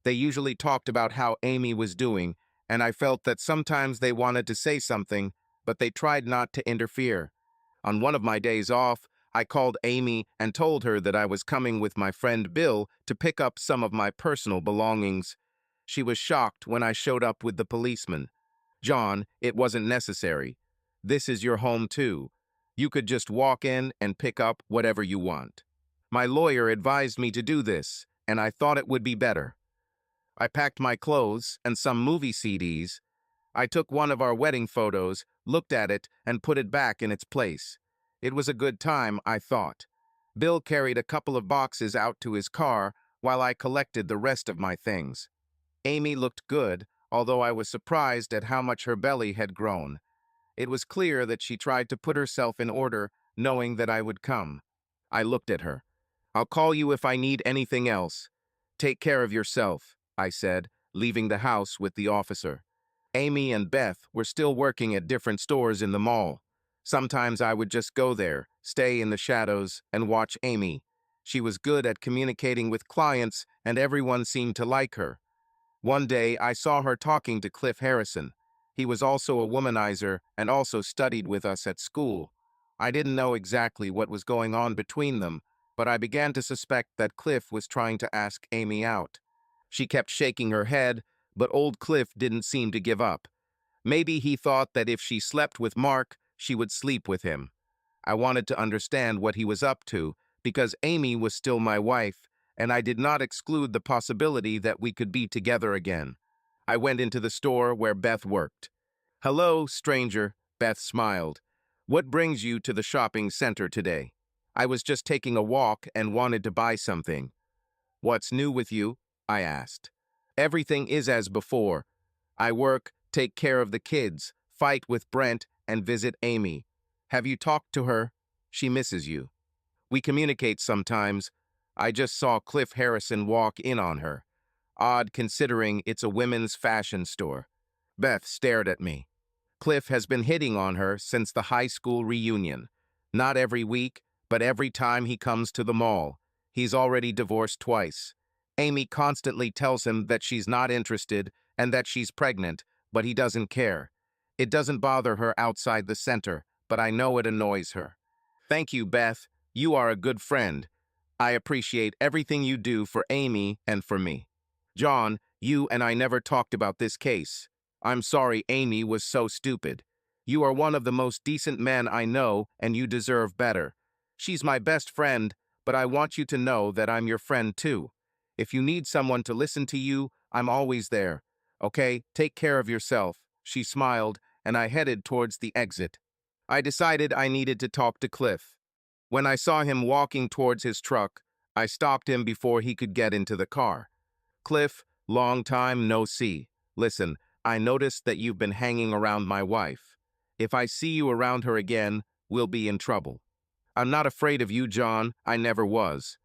They usually talked about how Amy was doing, and I felt that sometimes they wanted to say something, but they tried not to interfere. On one of my days off, I called Amy and told her that I was coming with my friend Bill to pick up some of my personal belongings. She was shocked when I showed up with the policeman. John, it wasn't necessary. This is your home too. You could just walk in and pick up whatever you want. My lawyer advised me to do this, and I thought it would be better. I packed my clothes and some movie CDs. I took one of our wedding photos, looked at it, and put it back in its place. It was a good time, I thought. Bill carried a couple of boxes out to his car while I collected the rest of my things. Amy looked good, although I was surprised at how much her belly had grown. It was clear that she tried to put herself in order, knowing that I would come. I looked at her. I'll call you if I need anything else. Take care of yourself, I said, leaving the house with the officer. Amy and Beth were still working at different stores in the mall. Sometimes I would just go there, stay in the shadows, and watch Amy. She was good at communicating with clients, and everyone seemed to like her. One day, I saw her talking to Cliff Harrison. He was also a womanizer and also studied with us at school. I didn't know exactly what was going on between them, but I began to suspect that Cliff was trying to ask Amy out. She kept shaking her head, but old Cliff didn't seem to give up. Maybe he thought that if she slept with Mark, she would sleep with him. I wanted to understand what he was up to, because Amy was still my wife, and I did not exclude the possibility that we could be together again. I went into the store where Beth worked. "Hello, stranger," Beth smiled. "What brings you to the shopping center today?" "I was just taking a walk and wanted to buy something." "What's new with you?" I asked. "Everything is as before. I work, take care of the kids, fight with Brent, and visit Amy. Have you talked to her? She misses you. We communicate sometimes. I just saw Cliff Harrison walk in on her. Odd considering it's a women's fashion store." Beth stared at me. "Cliff has been hitting on her since the high school reunion. Not every week, but every time he comes to the mall. He's already divorced twice. Amy constantly tells him that she's not interested and that she's pregnant, but he doesn't care. It doesn't bother her outside the center, but I know it annoys her. Thank you, Beth. You are a good friend. I appreciate everything you do for Amy and for me. John, you and I never talked about this case. I'm sorry Amy was so stupid. You are one of the most decent men I know, and you deserve better. She's my best friend, but I want you to know that I'm your friend too. If you need someone to listen to you, I'm always there. Okay, take care of yourself. She smiled, and I headed towards the exit. I decided I needed to talk to Cliff. When I saw him walking towards his truck, I stopped him before he could get into the car. Cliff, long time no see. Listen, I noticed that you've been hanging around my wife. If I see you around her again, we'll be in trouble. I'm not afraid of you, John. I never was.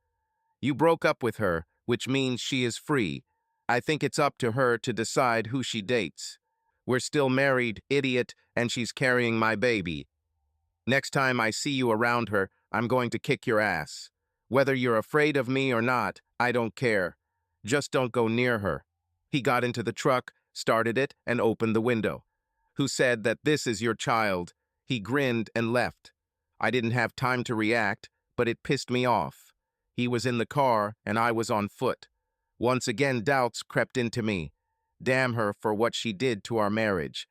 You broke up with her, which means she is free. I think it's up to her to decide who she dates. We're still married, idiot, and she's carrying my baby. Next time I see you around her, I'm going to kick your ass. Whether you're afraid of me or not, I don't care. Just don't go near her. He got into the truck, started it, and opened the window. Who said that this is your child? He grinned and left. I didn't have time to react, but it pissed me off. He was in the car, and I was on foot. Once again, doubts crept into me. Damn her for what she did to our marriage.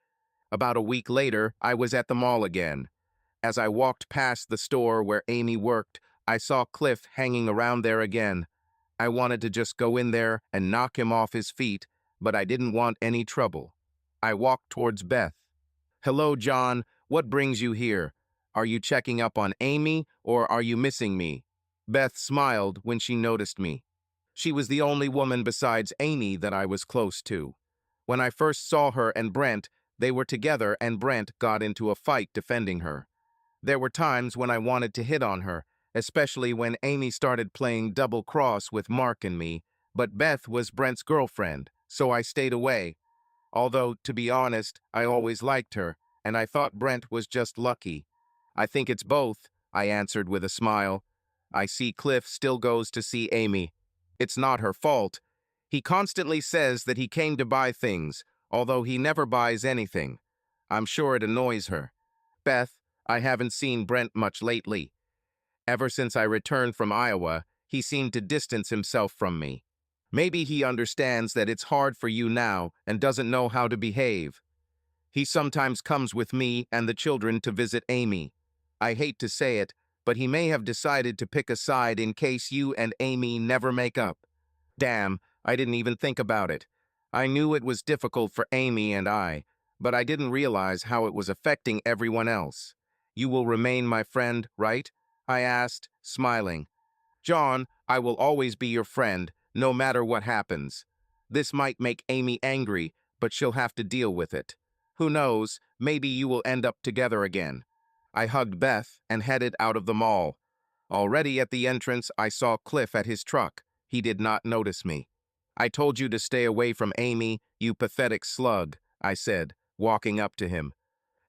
About a week later, I was at the mall again. As I walked past the store where Amy worked, I saw Cliff hanging around there again. I wanted to just go in there and knock him off his feet, but I didn't want any trouble. I walked towards Beth. Hello, John. What brings you here? Are you checking up on Amy, or are you missing me? Beth smiled when she noticed me. She was the only woman besides Amy that I was close to. When I first saw her and Brent, they were together and Brent got into a fight defending her. There were times when I wanted to hit on her, especially when Amy started playing double cross with Mark and me, but Beth was Brent's girlfriend, so I stayed away. Although, to be honest, I always liked her, and I thought Brent was just lucky. I think it's both, I answered with a smile. I see Cliff still goes to see Amy. It's not her fault. He constantly says that he came to buy things, although he never buys anything. I'm sure it annoys her. Beth, I haven't seen Brent much lately. Ever since I returned from Iowa, he seemed to distance himself from me. Maybe he understands that it's hard for you now and doesn't know how to behave. He sometimes comes with me and the children to visit Amy. I hate to say it, but he may have decided to pick a side in case you and Amy never make up. Damn, I didn't even think about it. I knew it was difficult for Amy and I, but I didn't realize how it was affecting everyone else. You will remain my friend, right? I asked, smiling. John, I will always be your friend, no matter what happens. This might make Amy angry, but she'll have to deal with it. Who knows, maybe you will end up together again. I hugged Beth and headed out of the mall. Already at the entrance, I saw Cliff at his truck. He did not notice me. I told you to stay away from Amy, you pathetic slug, I said, walking up to him.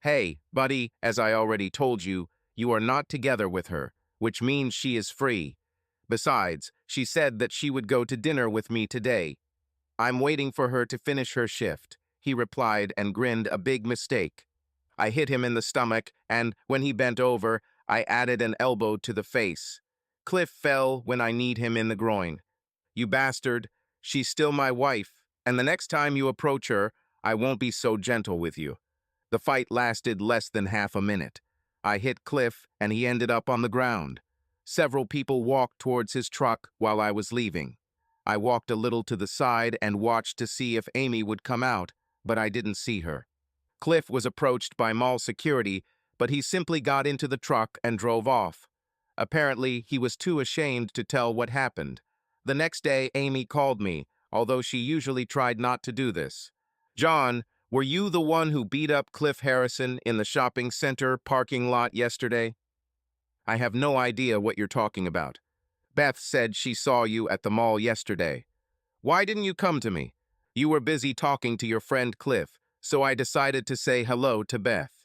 Hey, buddy, as I already told you, you are not together with her, which means she is free. Besides, she said that she would go to dinner with me today. I'm waiting for her to finish her shift, he replied and grinned a big mistake. I hit him in the stomach, and when he bent over, I added an elbow to the face. Cliff fell when I kneed him in the groin. You bastard, she's still my wife, and the next time you approach her, I won't be so gentle with you. The fight lasted less than half a minute. I hit Cliff, and he ended up on the ground. Several people walked towards his truck while I was leaving. I walked a little to the side and watched to see if Amy would come out, but I didn't see her. Cliff was approached by mall security, but he simply got into the truck and drove off. Apparently, he was too ashamed to tell what happened. The next day, Amy called me, although she usually tried not to do this. John, were you the one who beat up Cliff Harrison in the shopping center parking lot yesterday? I have no idea what you're talking about. Beth said she saw you at the mall yesterday. Why didn't you come to me? You were busy talking to your friend Cliff, so I decided to say hello to Beth.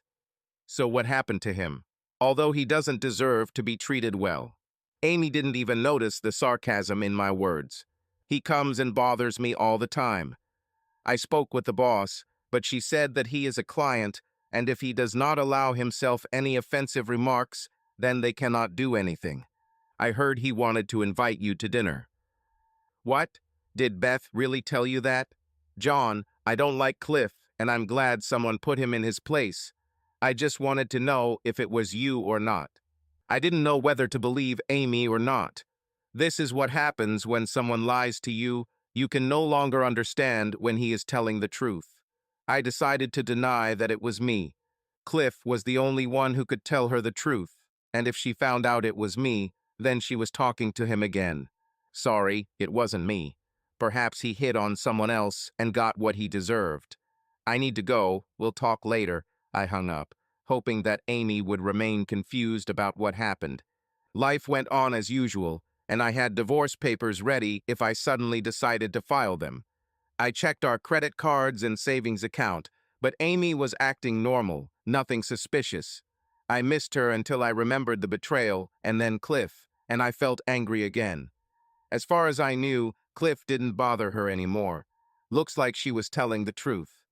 So what happened to him? Although he doesn't deserve to be treated well. Amy didn't even notice the sarcasm in my words. He comes and bothers me all the time. I spoke with the boss, but she said that he is a client, and if he does not allow himself any offensive remarks, then they cannot do anything. I heard he wanted to invite you to dinner. What? Did Beth really tell you that? John, I don't like Cliff, and I'm glad someone put him in his place. I just wanted to know if it was you or not. I didn't know whether to believe Amy or not. This is what happens when someone lies to you. You can no longer understand when he is telling the truth. I decided to deny that it was me. Cliff was the only one who could tell her the truth, and if she found out it was me, then she was talking to him again. Sorry, it wasn't me. Perhaps he hit on someone else and got what he deserved. I need to go. We'll talk later. I hung up, hoping that Amy would remain confused about what happened. Life went on as usual, and I had divorce papers ready if I suddenly decided to file them. I checked our credit cards and savings account, but Amy was acting normal, nothing suspicious. I missed her until I remembered the betrayal and then Cliff, and I felt angry again. As far as I knew, Cliff didn't bother her anymore. Looks like she was telling the truth.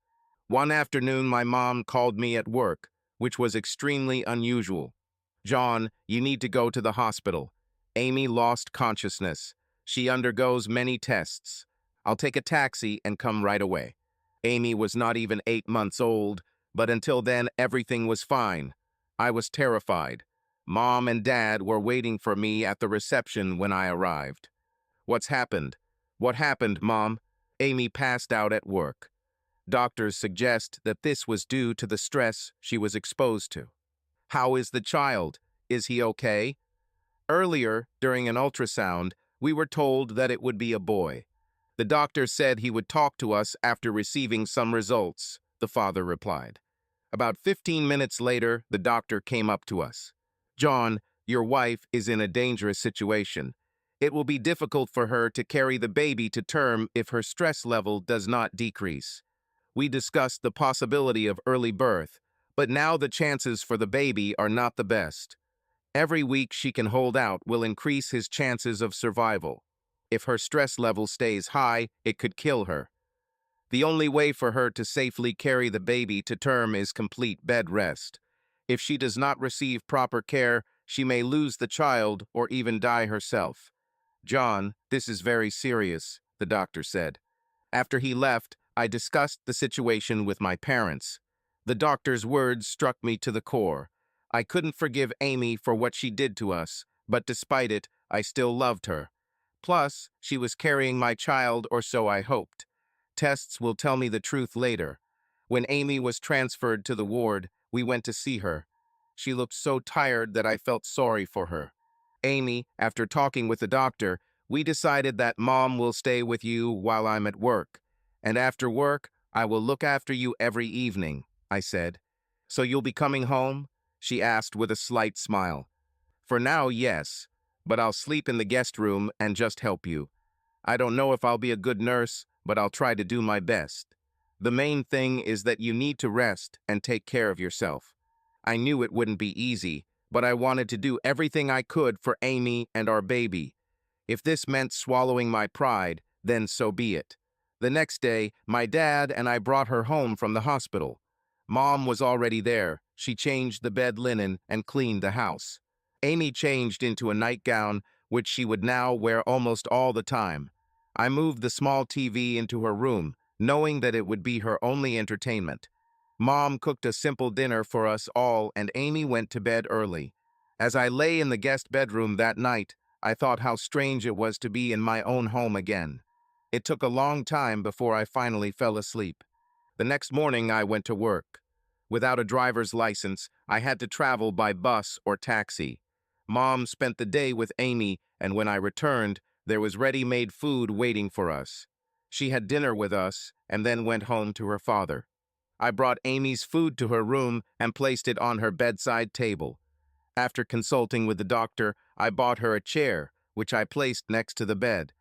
One afternoon, my mom called me at work, which was extremely unusual. John, you need to go to the hospital. Amy lost consciousness. She undergoes many tests. I'll take a taxi and come right away. Amy was not even 8 months old, but until then everything was fine. I was terrified. Mom and Dad were waiting for me at the reception when I arrived. What's happened? What happened, Mom? Amy passed out at work. Doctors suggest that this was due to the stress she was exposed to. How is the child? Is he okay? Earlier, during an ultrasound, we were told that it would be a boy. The doctor said he would talk to us after receiving some results, the father replied. About 15 minutes later, the doctor came up to us. John, your wife is in a dangerous situation. It will be difficult for her to carry the baby to term if her stress level does not decrease. We discussed the possibility of early birth, but now the chances for the baby are not the best. Every week she can hold out will increase his chances of survival. If her stress level stays high, it could kill her. The only way for her to safely carry the baby to term is complete bed rest. If she does not receive proper care, she may lose the child or even die herself. John, this is very serious, the doctor said. After he left, I discussed the situation with my parents. The doctor's words struck me to the core. I couldn't forgive Amy for what she did to us, but despite it, I still loved her. Plus, she was carrying my child, or so I hoped. Tests will tell me the truth later. When Amy was transferred to the ward, we went to see her. She looked so tired that I felt sorry for her. Amy, after talking with the doctor, we decided that Mom will stay with you while I'm at work. And after work, I will look after you every evening, I said. So you'll be coming home? She asked with a slight smile. For now, yes, but I'll sleep in the guest room and just help you. I don't know if I'll be a good nurse, but I'll try to do my best. The main thing is that you need to rest and take care of yourself. I knew it wouldn't be easy, but I wanted to do everything I could for Amy and our baby. If this meant swallowing my pride, then so be it. The next day, my dad and I brought her home from the hospital. Mom was already there. She changed the bed linen and cleaned the house. Amy changed into a nightgown, which she would now wear almost all the time. I moved the small TV into her room, knowing that it would be her only entertainment. Mom cooked a simple dinner for us all, and Amy went to bed early. As I lay in the guest bedroom that night, I thought how strange it was to be in my own home again. It took a long time before I finally fell asleep. The next morning, I went to work. Without a driver's license, I had to travel by bus or taxi. Mom spent the day with Amy, and when I returned, there was ready-made food waiting for us. She had dinner with us and then went home to her father. I brought Amy's food to her room and placed it on her bedside table. After consulting with the doctor, I bought her a chair, which I placed next to the bed.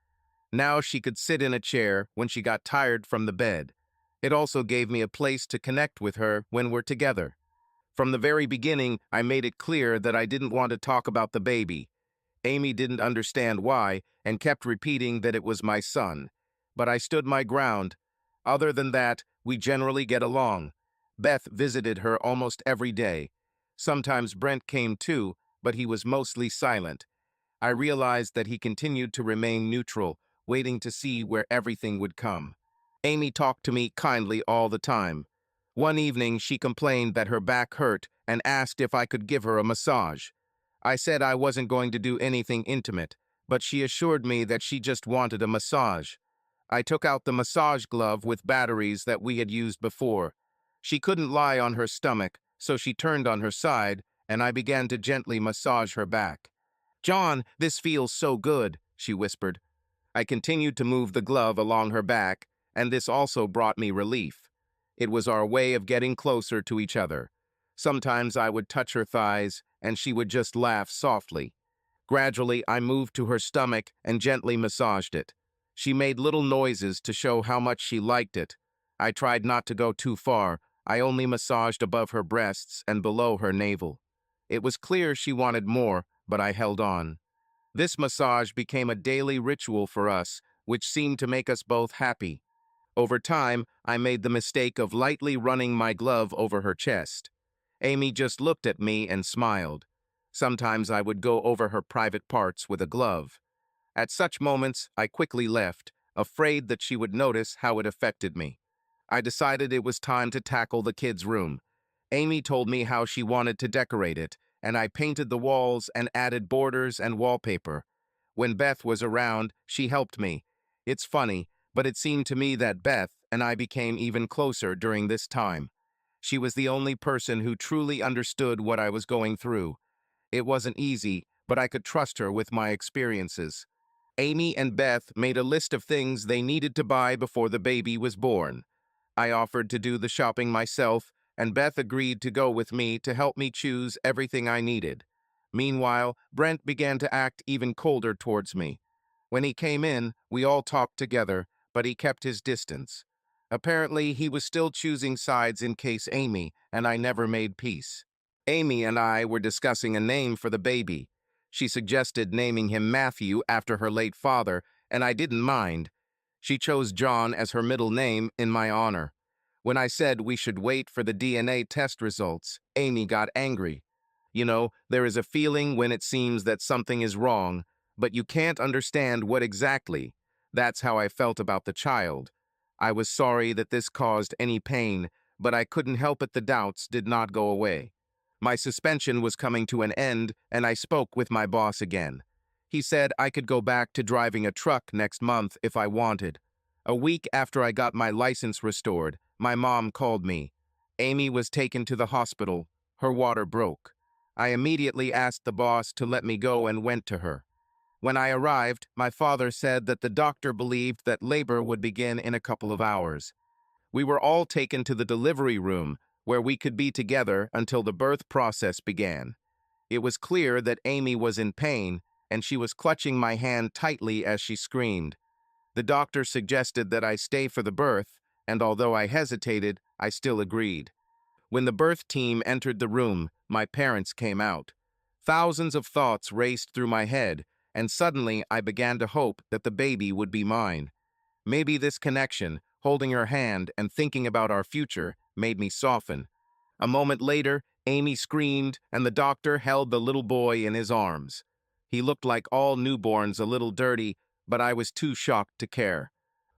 Now she could sit in a chair when she got tired from the bed. It also gave me a place to connect with her when we're together. From the very beginning, I made it clear that I didn't want to talk about the baby. Amy didn't understand why and kept repeating that it was my son. But I stood my ground. Other than that, we generally get along. Beth visited her almost every day. Sometimes Brent came too, but he was mostly silent. I realized that he continued to remain neutral, waiting to see where everything would come. Amy talked to me kindly all the time. One evening, she complained that her back hurt and asked if I could give her a massage. I said I wasn't going to do anything intimate, but she assured me that she just wanted a massage. I took out the massage glove with batteries that we had used before. She couldn't lie on her stomach, so she turned on her side, and I began to gently massage her back. "John, this feels so good," she whispered. I continued to move the glove along her back, and this also brought me relief. It was our way of getting closer to each other. Sometimes I would touch her thighs, and she would just laugh softly. Gradually, I moved to her stomach and gently massaged it. She made little noises to show how much she liked it. I tried not to go too far. I only massaged above her breasts and below her navel. It was clear she wanted more, but I held on. This massage became a daily ritual for us, which seemed to make us both happy. Over time, I made the mistake of lightly running my glove over her chest. Amy just looked at me and smiled. Sometimes I would go over her private parts with a glove. At such moments, I quickly left, afraid that she would notice how it affected me. I decided it was time to tackle the kids' room. Amy told me how she wanted to decorate it, and I painted the walls and added borders and wallpaper. When Beth was around, she helped me. It's funny, but it seemed to me that Beth and I became even closer during this time. She was the only person who truly understood what I was going through. It wasn't easy, but I could trust her with my experiences. Amy and Beth made a list of things they needed to buy before the baby was born. I offered to do the shopping myself, and Beth agreed to go with me to help me choose everything I needed. Meanwhile, Brent began to act even colder towards me. When he came in, we all talked together, but he kept his distance. Apparently, he was still choosing sides in case Amy and I never made peace. Amy and I were discussing a name for the baby. She suggested naming him Matthew after her late father, and I didn't mind. She chose John as her middle name in my honor. When I said we should wait for the DNA test results, Amy got angry. You know, there is a feeling when it seems that something is wrong, but you can't understand what exactly. That's how I felt about the child. I was sorry that this caused any pain, but I couldn't help it the doubts did not go away. My suspension was coming to an end, and I spoke with my boss again. He said I could go back to driving a truck next month if I wanted. A week after I got my license restored, my mom called me. Amy was taken to the hospital. Her water broke. I immediately asked the boss to let me go and went to her. When I arrived, my father said that the doctor believed that labor would begin in a couple of hours. We were all taken to the delivery room, where we could be together until the birth process began. It was clear that Amy was in pain, and she was clutching my hand tightly as she screamed. The doctor suggested that I stay for the birth, and although I hesitated, I still agreed. When the birth team entered the room, my parents came out. Thousands of thoughts raced through my head, and suddenly I began to hope that the baby would be mine. Maybe this connection, holding her hand and thinking about our future, made me soften. A moment later, Amy screamed, and the doctor held the little boy in his arms. He looked like all newborns, a little dirty, but I was too shocked to care.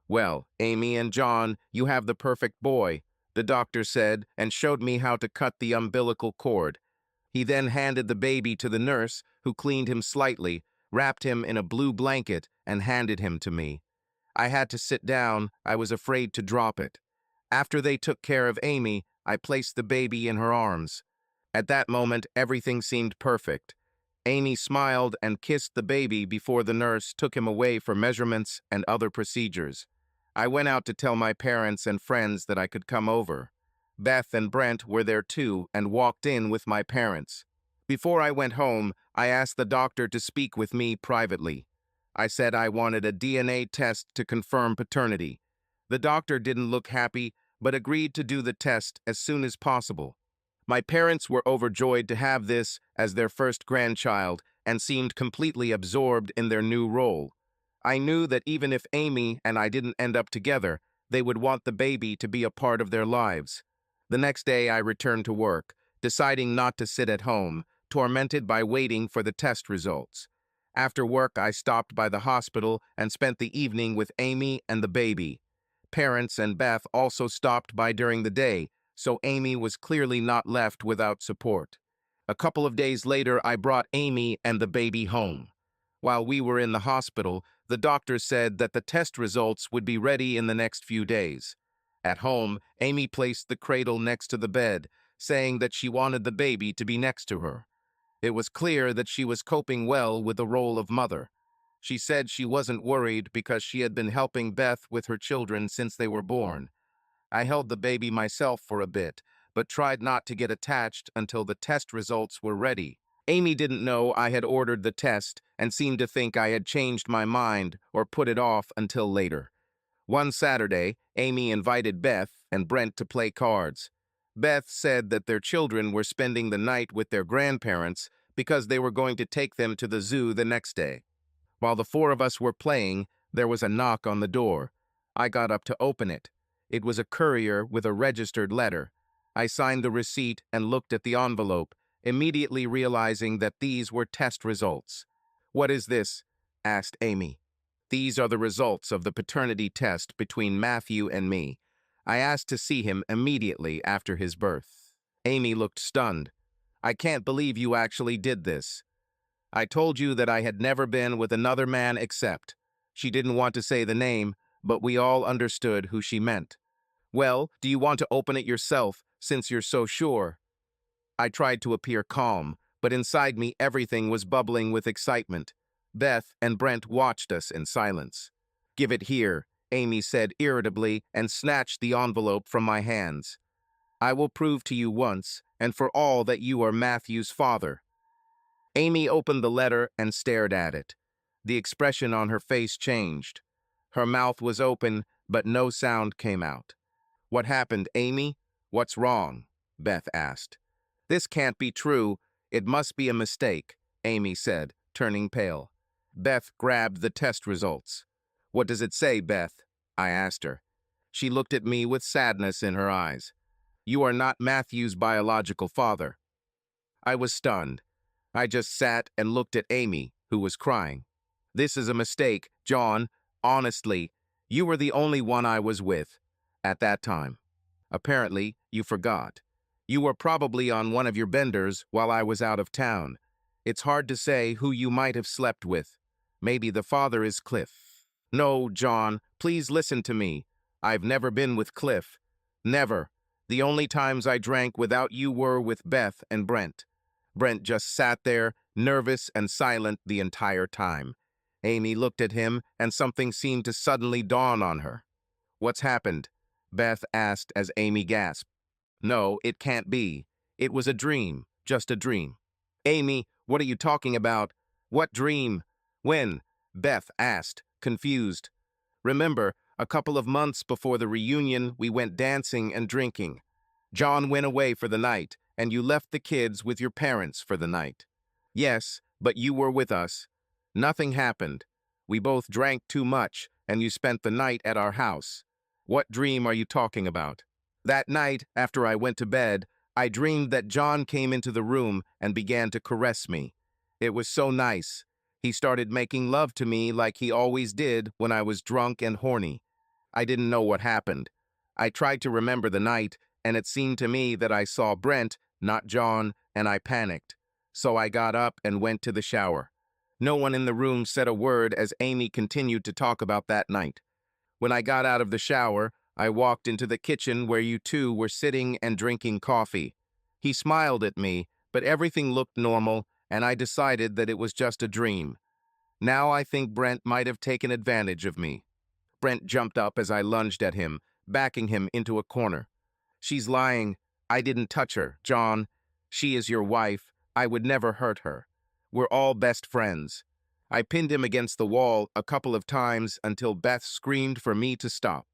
"Well, Amy and John, you have the perfect boy," the doctor said, and showed me how to cut the umbilical cord. He then handed the baby to the nurse, who cleaned him slightly, wrapped him in a blue blanket, and handed him to me. I had to sit down. I was afraid to drop it. After they took care of Amy, I placed the baby in her arms. At that moment, everything seemed perfect. Amy smiled and kissed the baby before the nurse took him away for measurements and other procedures. I went out to tell my parents and friends that I could come over. Beth and Brent were there too and walked in with my parents. Before I went home, I asked the doctor to speak with me privately. I said I wanted a DNA test to confirm paternity. The doctor didn't look happy, but agreed to do the test as soon as possible. My parents were overjoyed to have this as their first grandchild and seemed completely absorbed in their new role. I knew that even if Amy and I didn't end up together, they would want the baby to be a part of their lives. The next day I returned to work, deciding not to sit at home, tormented by waiting for the test results. After work, I stopped by the hospital and spent the evening with Amy and the baby. Parents and Beth also stopped by during the day, so Amy was clearly not left without support. A couple of days later, I brought Amy and the baby home. While we were in the hospital, the doctor said that the test results would be ready in the next few days. At home, Amy placed the cradle next to the bed, saying that she wanted the baby to be next to her. It was clear that she was coping well with the role of mother. She said she wasn't worried because she had been helping Beth with her children since they were born. I held the baby myself for a bit, but tried not to get attached until the test results were ready. Amy didn't know I had ordered the test and seemed to think I had changed my mind or put it off until later. One Saturday, Amy invited Beth and Brent to play cards. Beth said that their children were spending the night with their grandparents because they were going to take them to the zoo the next day. While the four of us were playing, there was a knock on the door. I got up to open it. It was a courier with a registered letter. I signed the receipt and looked at the envelope, immediately realizing that these were test results. "What is this?" asked Amy. "These are the results of the paternity test between Matthew and me. I asked to see him immediately after his birth." Amy looked stunned. "I can't believe you actually did this." "I told you that I had never been with another man except." She didn't want to say the name, but we all understood who she meant. "Well, do you want to open it yourself, since you're so sure?" I tried to appear calm, but inside me everything was bubbling with excitement. Beth and Brent watched us in silence. "Give it here," Amy said irritably and snatched the envelope from my hands. "I will prove to you once and for all that you are Matthew's father." Amy opened the letter and stared at it. The expression on her face changed. Her mouth was open, but no sound came out. "What happened, Amy? What's wrong?" Beth asked. "This can't be true. It must be a mistake," Amy said, turning pale. Beth grabbed the test results. "What does it say, Beth?" I asked her. She looked at me with sadness in her eyes. "You are not Matthew's biological father." I was stunned. I just sat and looked at Amy, who was crying. "This is a mistake, John. Honestly, you were the only one I was with at that time. Apparently, you forgot. You were probably on one of your benders while I was out of town. It's hard to say who you might have slept with. Maybe the father is Cliff." "No, John, please listen to me. I've never been with Cliff. Never. The only times I drank without you were with Beth and Brent." Brent just sat there, nervous and silent the entire time. Amy looked at him, and something seemed to suddenly dawn on her. "What's happened?" Beth asked as Amy gasped. "No, it can't be. It was a dream, just a dream." "Amy, what are you talking about? What dream? When?" Beth asked, confused. "Remember, a couple of months before the reunion, we went dancing and drinking. John went away for the night, and you left the kids with your parents for the night." "Yes, but you were with us. Nothing happened. We both drank too much, and you spent the night at our house. What dream are you talking about?" "That night, after I went to bed, I dreamed that John came into the room and began to caress me. It was so nice. He started making love to me like he always did when I was drunk and horny. I didn't know what happened. I tried to remember the night, and it seemed to me that I saw Brent, not John, and I panicked. So I got up and went to the shower." No one in the room said a word as Amy continued to talk about that night. "When I got out of the shower, I walked into the kitchen where you two were sitting and drinking coffee. He smiled at me, but everything looked normal, and I decided that it was just a dream. Now I think Brent might have taken advantage of me." Brent jumped up as I lunged at him, backing him into a corner. "She's lying. I didn't touch her, John. She is your wife. I would never hurt her. We're all best friends." I pinned him against the wall a couple of times until Beth screamed for me to stop.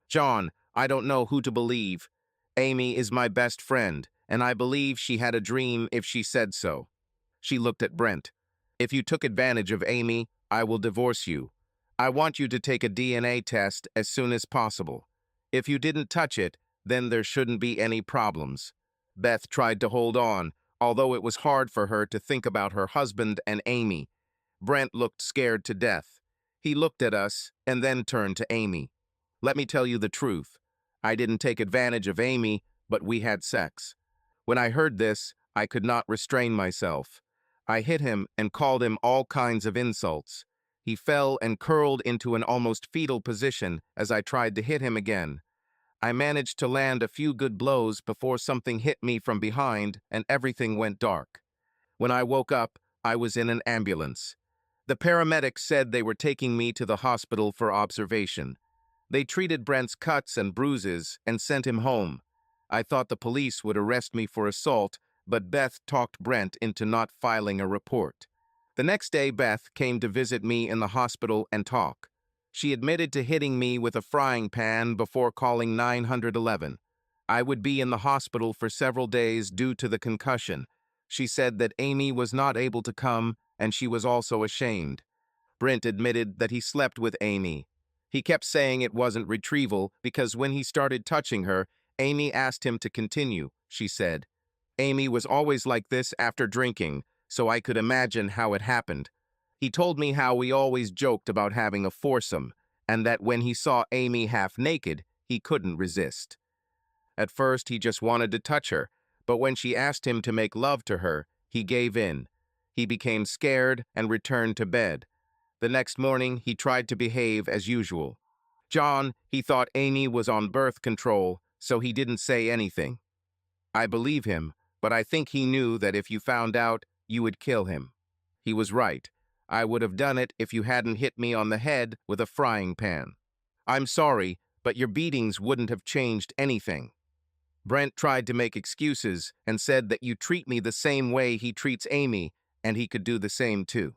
"John, I don't know who to believe. Amy is my best friend, and I believe she had a dream if she said so." She looked at Brent. "If you took advantage of Amy, I will divorce you. I want you to take a DNA test as soon as possible. If you didn't touch it, then there shouldn't be any problems." Beth tried to hold on, although it was hard for her to think about her husband and Amy. Brent looked scared to death. He looked at us and then turned to Amy. Let me tell you the truth. I didn't take advantage of Amy, but we had sex. When I heard this, I could not restrain myself. I hit him and called him all kinds of insults. He fell and curled into an almost fetal position as I tried to hit him again. I managed to land a few good blows before something hit me from behind and everything went dark. When I woke up, I was in an ambulance. The paramedics said they were taking me to the hospital for observation. They treated Brent's cuts and bruises and sent him home. I thought the police would arrest me for assault, but Beth talked Brent into not filing a report. The next day, Beth came to visit me in the hospital and talk. She admitted to hitting me with a frying pan before calling 911. I would be in the hospital for several days due to the concussion. She said that Amy was not able to come, and she was also ashamed. Brent admitted that he slept with Amy. He kept saying it wasn't retrieval because when he started touching her, Amy asked him to continue, she said. Amy was always like this after drinking, so I could imagine how it happened. He told me how we always joked about having a foursome, and that when he saw Amy half naked, he couldn't resist. At first, he just wanted to touch her, but when she asked him to make love to her, he gave in. He became scared and returned to bed. The next morning, he tried to behave as usual. He thought Amy was on birth control, so he didn't say anything. I believe him, but I think he knew that if you found out, you would kill him. He was right. I would have done it if you hadn't hit me on the head with a frying pan. I'm sorry, but your beatings wouldn't have changed anything. Brent tried to make excuses and said that you treat me the same way he treats Amy, and he could do the same too.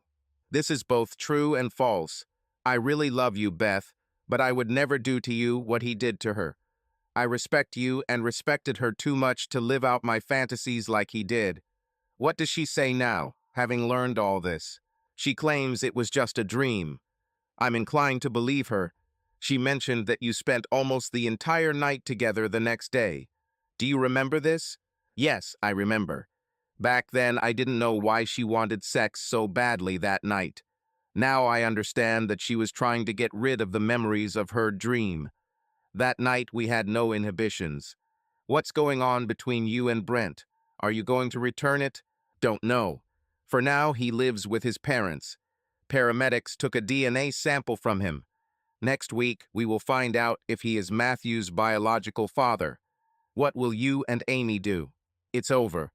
This is both true and false. I really love you, Beth, but I would never do to you what he did to her. I respect you and respected her too much to live out my fantasies like he did. What does she say now, having learned all this? She claims it was just a dream. I'm inclined to believe her. She mentioned that you spent almost the entire night together the next day. Do you remember this? Yes, I remember. Back then, I didn't know why she wanted sex so badly that night. Now I understand that she was trying to get rid of the memories of her dream. That night, we had no inhibitions. What's going on between you and Brent? Are you going to return it? Don't know. For now, he lives with his parents. Paramedics took a DNA sample from him. Next week, we will find out if he is Matthew's biological father. What will you and Amy do? It's over.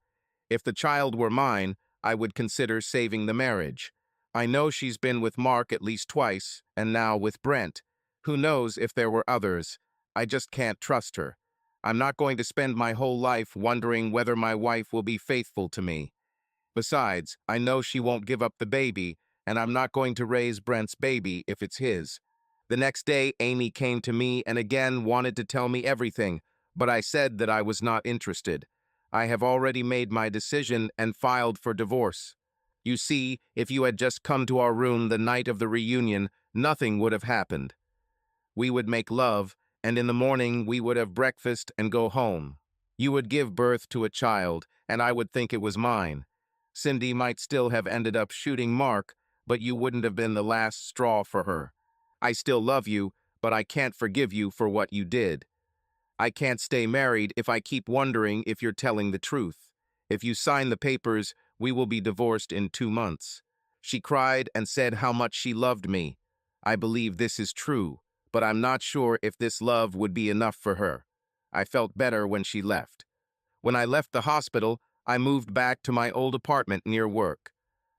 If the child were mine, I would consider saving the marriage. I know she's been with Mark at least twice, and now with Brent. Who knows if there were others? I just can't trust her. I'm not going to spend my whole life wondering whether my wife will be faithful to me. Besides, I know she won't give up the baby, and I'm not going to raise Brent's baby if it's his. The next day, Amy came to me and again wanted to tell me everything, but I said that I was not interested. I have already made my decision and filed for divorce. You see, if you had just come to our room the night of the reunion, nothing would have happened. We would make love, and in the morning we would have breakfast and go home. You would give birth to a child, and I would think it was mine. Cindy might still have ended up shooting Mark, but you wouldn't have been the last straw for her. I still love you, but I can't forgive you for what you did. I can't stay married if I keep wondering if you're telling the truth. If you sign the papers, we will be divorced in 2 months. She cried and said how much she loved me. I believe this is true, but I'm not sure if this love would be enough for her. I felt better when she left. When I left the hospital, I moved back to my old apartment near work.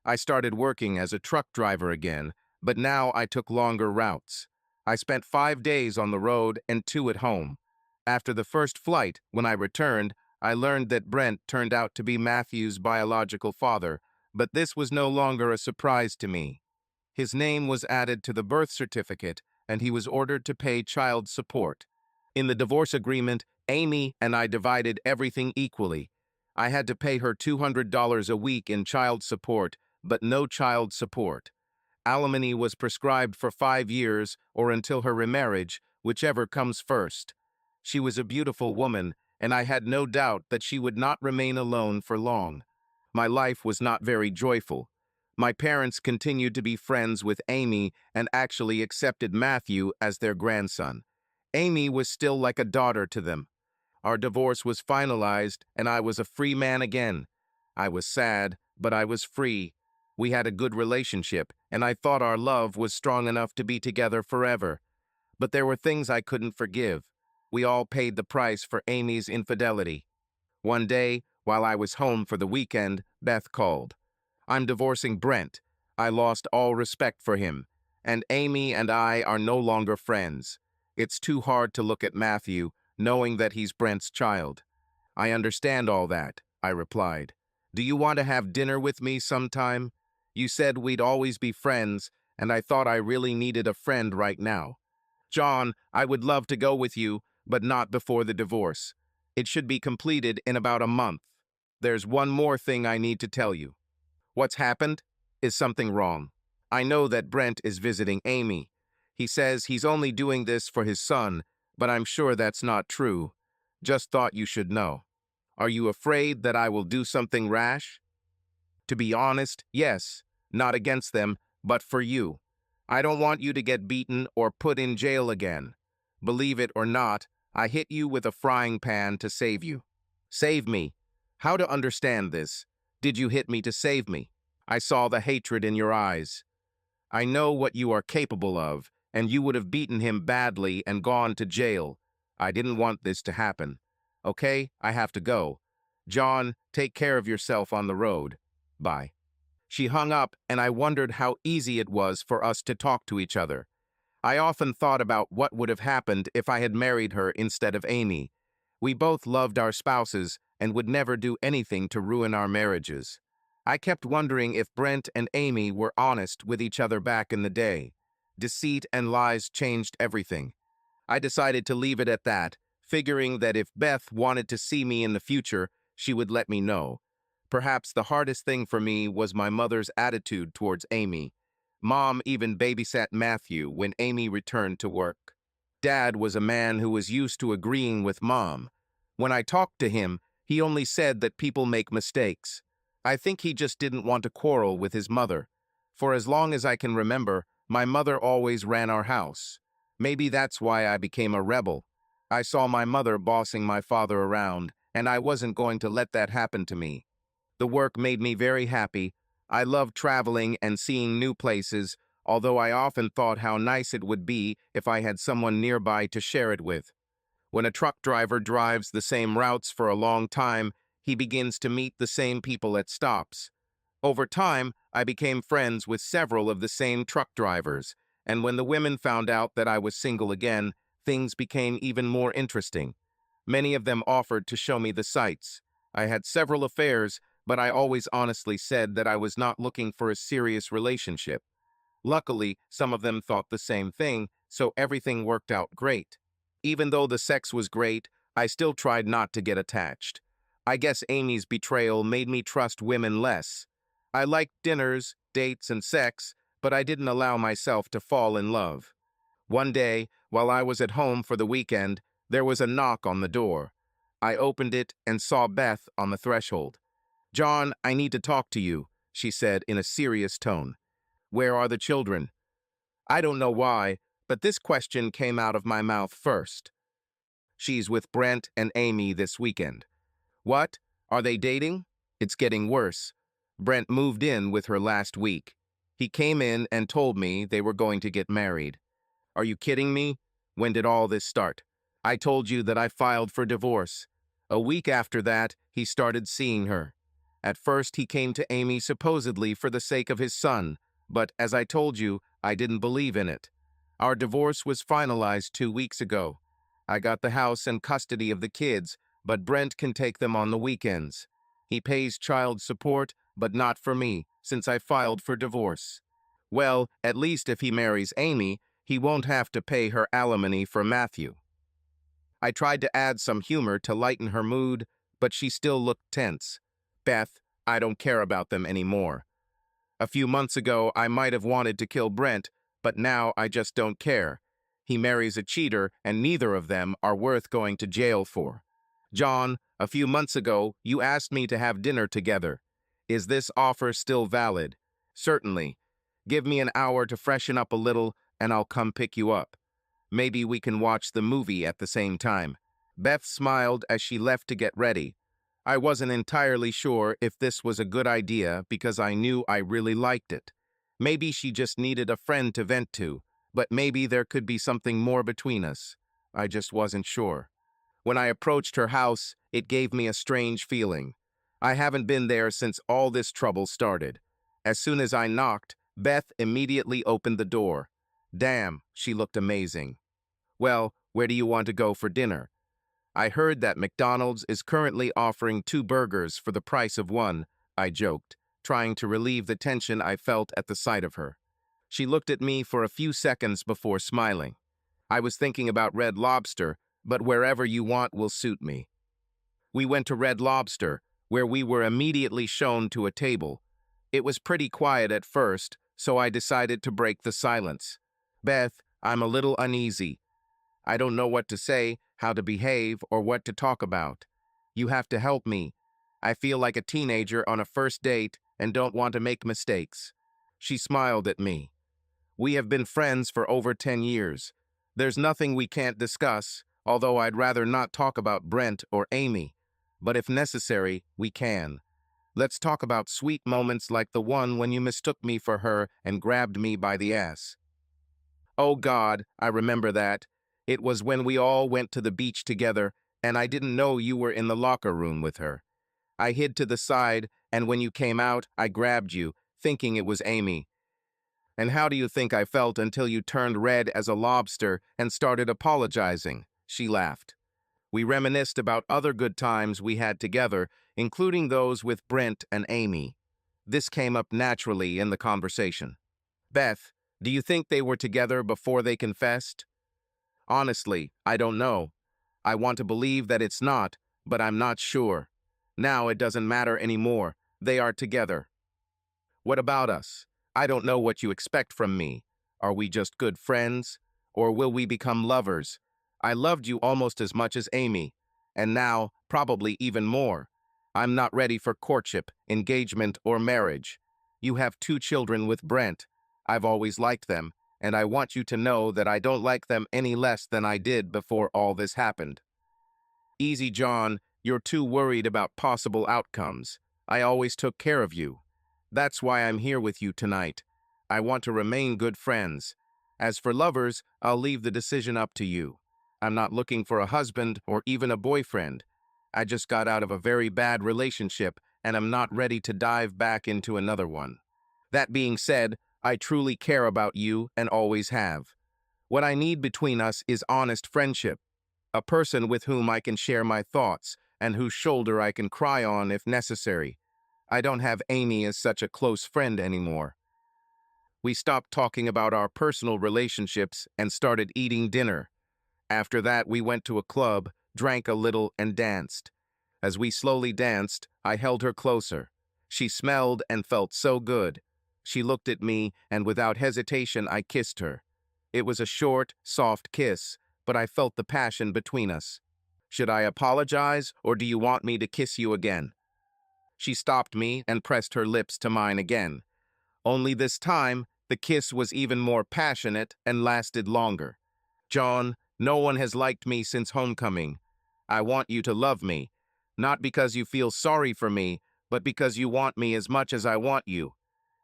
I started working as a truck driver again, but now I took longer routes. I spent 5 days on the road and 2 at home. After the first flight, when I returned, I learned that Brent turned out to be Matthew's biological father, but this was no longer a surprise to me. His name was added to the birth certificate, and he was ordered to pay child support. In the divorce agreement, Amy and I divided everything equally. I had to pay her $200 a week in child support, but no child support. Alimony was prescribed for 5 years or until her remarriage, whichever comes first. She was a beautiful woman, and I had no doubt that she would not remain alone for long. My life was not very joyful. My parents continued to be friends with Amy and actually accepted Matthew as their grandson. Amy was still like a daughter to them. Our divorce was finalized, and I was a free man again. I was sad, but I was free. We had a good relationship, and I thought our love was strong enough to be together forever. But there were things I couldn't forgive. We all paid the price for Amy's infidelity. One day, while I was home for the weekend, Beth called. "I'm divorcing Brent. I lost all respect for him, and Amy and I are no longer friends. It's too hard to look at Matthew, knowing that he's Brent's child." "I understand all that," I replied. "Do you want to have dinner with me sometime? You said we'd always be friends, and I thought I really needed a friend right now." "John, I would love to go with you, but not before the divorce. It should be completed in about a month. There's one more thing I need to tell you." "What's happened? Is something wrong?" "I know that Brent is visiting Amy. He says he's only doing this for his son, but I'm sure that's not true. Just thought you should know." "Are you afraid that I will do something rash?" "To be honest, yes. Not against them, but for you. I don't want you to get beaten or put in jail again. Believe it or not, I hit you with a frying pan to save you." "Save me? How to understand this? Did you hit me to save me?" "I saw the hatred in your eyes. I know what you are capable of, and you would have beaten him badly and gone to jail. I didn't want this to happen. Okay, I have to go. John, take care of yourself on the road. Bye." She hung up, and I wondered how easy it was for us to talk to each other. I often thought about what would have happened if I had married her instead of Amy. We both loved our spouses and would never do anything to ruin our marriages. I kept wondering if Brent and Amy were honest with each other back in the day. Deceit and lies changed everything. I decided to leave it at that, figuring that if Beth wanted to see me in the future, she would let me know. Perhaps the hardest thing for me was my mother's attitude towards Amy. Mom even babysat Matthew when Amy returned to work. Dad was a man who was used to agreeing with Mom. When I talked to him, he only said that people make mistakes. I think he just didn't want to quarrel with his mother. For as long as I can remember, my mother always ran our house. Maybe that's why I became a rebel. I saw my mother bossing my father around, and I wasn't going to let that happen to me. The work made me very happy. I loved traveling and seeing new places, although I often thought how nice it would be if I had someone nearby to share it with. When a truck driver drives the same routes for a long time, he begins to meet the same people at stops. Over time, I became friends with several of the same truck drivers, and when the women found out that I was single again, things became even more interesting. Many of them offered to show me the sights. I had several affairs, but I always honestly said that I was not looking for a serious relationship. Luckily, some of them thought the same thing, so everything worked out great. Even though the sex was great, I still tried not to get attached. I guess Amy's betrayal made me trust women less. I liked dinners, dates, and sex, but I didn't allow myself to fall in love. One day, while I was at home for the weekend, there was a knock on the door. I opened it and saw Beth on the threshold. "John, I need to talk to you," she said in a serious tone. "Where are the children?" I don't know why, but this question came out of my mouth first. "She's with Brent and Amy this weekend." "What? Are they dating?" "It's getting worse. Brent moved in with her last week. He came in and told me they were going to get married." "Are you kidding me? When did all this start?" "I told you that I filed for divorce. A week after that, he started seeing her. At first, he came to Amy supposedly for the sake of his son, but as I told you, I didn't believe in it. Our divorce was finalized 2 weeks ago. I got the house and custody of the kids, but Brent can take them on the weekends. He pays child support, but not for me, since I filed for divorce. Well, at least if he marries Amy, he won't have to pay her alimony for Matthew." I tried to add some humor to lighten her mood, but she still looked tense. "Beth, I don't care about them anymore. A few months ago, I might have wanted to kill Brent, but now I just don't care. He marries a cheater, and neither of them are worth going to jail for. John, a few months ago, you asked me to have dinner together. Is this offer still valid? Certainly. Give me an hour to freshen up a little, and I'll come pick you up. Maybe we can watch the movie at the same time. Beth smiled as she left to get ready. I wasn't entirely sure if this was a good idea because I knew I really liked it. Maybe she just needed a friend to vent to, but maybe there could be something more between us. I just wasn't sure. When I approached her house, it gave me a strange feeling. I haven't been there since all this trouble started. As soon as I knocked, Beth immediately opened the door. Damn, she looked amazing. Well, where do you want to go for dinner? I heard that McDonald's is currently offering 2 burgers for the price of one, I joked, trying to relieve the tension I felt at the sight of her. She looked at me for a few seconds before smiling. I was thinking about Red Lobster, but wherever you want will suit me. We went to Red Lobster, where we were immediately shown to a table. It was pretty quiet at first, so I decided to break the silence. Beth, I'm a little uneasy. I don't know what to say, how to behave, or what to talk about. You have to help me. I feel like a teenager on a first date and don't want to make mistakes. She smiled at me. We have been friends for over 10 years. There's nothing we can't discuss, although I'd rather not talk about Brent or Amy. But if necessary, we can. Let's talk about sweet moments like the one when you mistook me for her and grabbed me by the ass. Oh God, I remember that. It was when we all went to the beach together, and I didn't know you were in the locker room with her. I hid to the side, and when you came out, I grabbed you, thinking it was Amy. And how do you think I felt until you turned red as a lobster and started apologizing? She laughed. We reminisced about other good times we had together, including those with Brent and Amy. This came up naturally in the conversation. Beth, do you think they were together before they confessed? Honestly, I don't know. I want to believe that it's not, but I'm not sure. Now it doesn't matter anymore. They are together. What about us? I don't know what you expect from me. Are we just good friends? Or will we become lovers? I loved you almost as much as Amy, and now, probably even more. I'm not ready for courtship, engagement, or marriage. You have 2 children with Brent. I've always liked them, and I want you to know that I don't like them any less than I did before all this happened. Easy, John. You're too worried about possible outcomes. I always took care of you. That's why I'm here with you tonight. I want to remain good friends. As for lovers, I'll leave the decision up to you. I'm not looking for a husband or even a boyfriend. I just got out of a very bad relationship and I'm not ready to dive back into another one. That being said, I truly care about you and always have. What I need between us is honest friendship, a person with whom I can share my thoughts and whose shoulder I can cry on if necessary. I don't have Amy as such a close friend anymore. We stopped talking about our personal relationships and started eating dinner. After that, we went to a club, drank a little, and danced. As we slowly danced, I held her closer. She smelled and felt so good. She looked at me, and without hesitation, I kissed her. It was a short, soft kiss, but I felt the passion between us. Should I apologize, or do you want me to kiss you again? She stopped me and pressed her lips to mine again. Only this time, the kiss was even more passionate and lasted longer. John, no one has liked me since homecoming. I want you to love me, not because you feel sorry for me, but because you want me as much as I want you.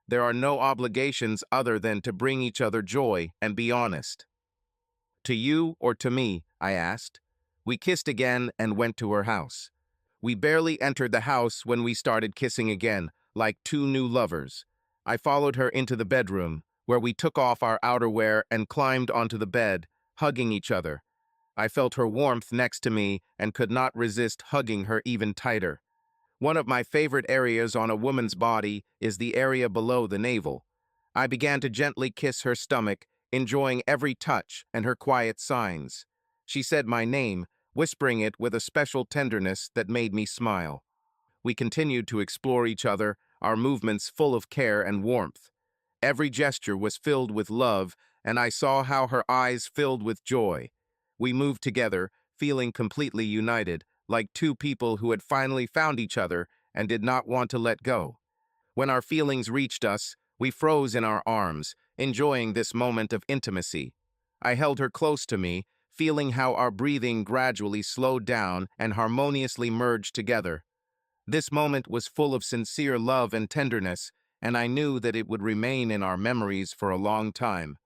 There are no obligations other than to bring each other joy and be honest. To you or to me? I asked. We kissed again and went to her house. We barely entered the house when we started kissing again, like 2 new lovers. I followed her into the bedroom, where we took off our outerwear and climbed onto the bed, hugging each other. I felt her warmth next to me and could not resist hugging her even tighter. One of my favorite areas on a woman's body is the area below the navel. I began to gently kiss her stomach, enjoying every touch and her quiet signs. She said my name, whispering it with a special tenderness that made me smile. We continued to explore each other, our movements full of care and warmth. Every gesture was filled with love, and I saw how her eyes filled with joy. We moved together, feeling completely united, like 2 people who had finally found each other and did not want to let go. When our feelings reached us, we froze in our arms, enjoying this moment of intimacy. I held her close to me, feeling how our breathing gradually slowed down and harmoniously merged together. This moment was full of sincere love and tenderness, and I knew that it would remain in our memories for a long time.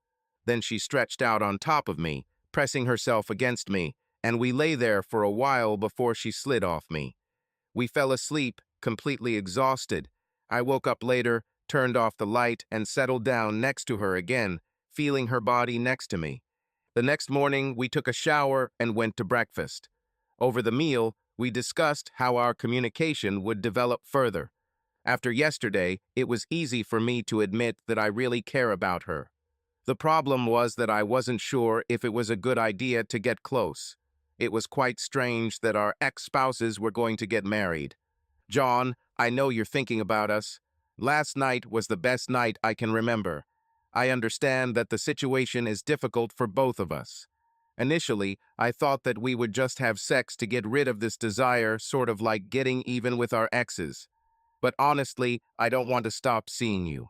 Then she stretched out on top of me, pressing herself against me, and we lay there for a while before she slid off me. We fell asleep, completely exhausted. I woke up later, turned off the light, and settled down next to her again, feeling her body next to me. The next morning, we took a shower and went to breakfast. Over the meal, we discussed how our communication would develop further. After yesterday, it was easy for me to admit that I really care about her. The problem was that I wasn't sure if it was a good idea to get close. It was quite strange that our ex-spouses were going to get married. John, I know you're thinking about us. Last night was the best night I can remember. I understand that the situation is difficult for both of us. Initially, I thought that we would just have sex to get rid of this desire, sort of like getting even with our exes. But honestly, I don't want to stop seeing you.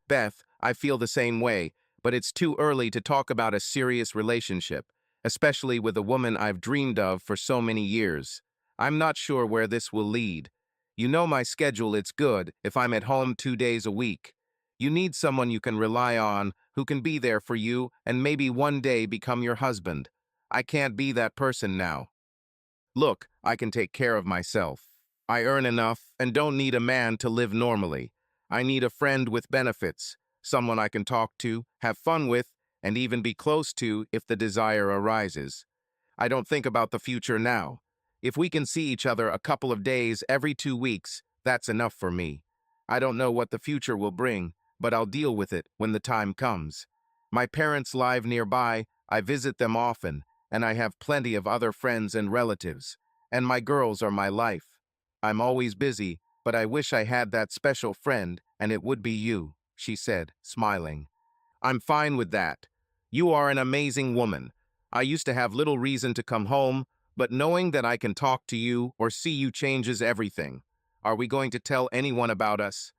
Beth, I feel the same way, but it's too early to talk about a serious relationship, especially with a woman I've dreamed of for so many years. I'm not sure where this will lead. You know my schedule, it's good if I'm at home 2 days a week. You need someone you can rely on, who can be there for you and maybe one day become your husband. I can't be that person now. Look, I can take care of myself. I earn enough and don't need a man to live normally. I need a friend with benefits, someone I can talk to, have fun with, and even be close to if the desire arises. I don't think about the future now. If we can see each other a couple of days every 2 weeks, that's enough for me. I don't know what the future will bring, but I'll deal with it when the time comes. My parents live nearby, I visit them often, and I have plenty of other friends and relatives. And my girls are my life. I'm always busy, but I wish I had that special friend, and it would be you, she said, smiling. I'm fine with that. You are an amazing woman. I used to have little reason to come home, but knowing that I can talk to you or see you changes everything. Are we going to tell anyone about us?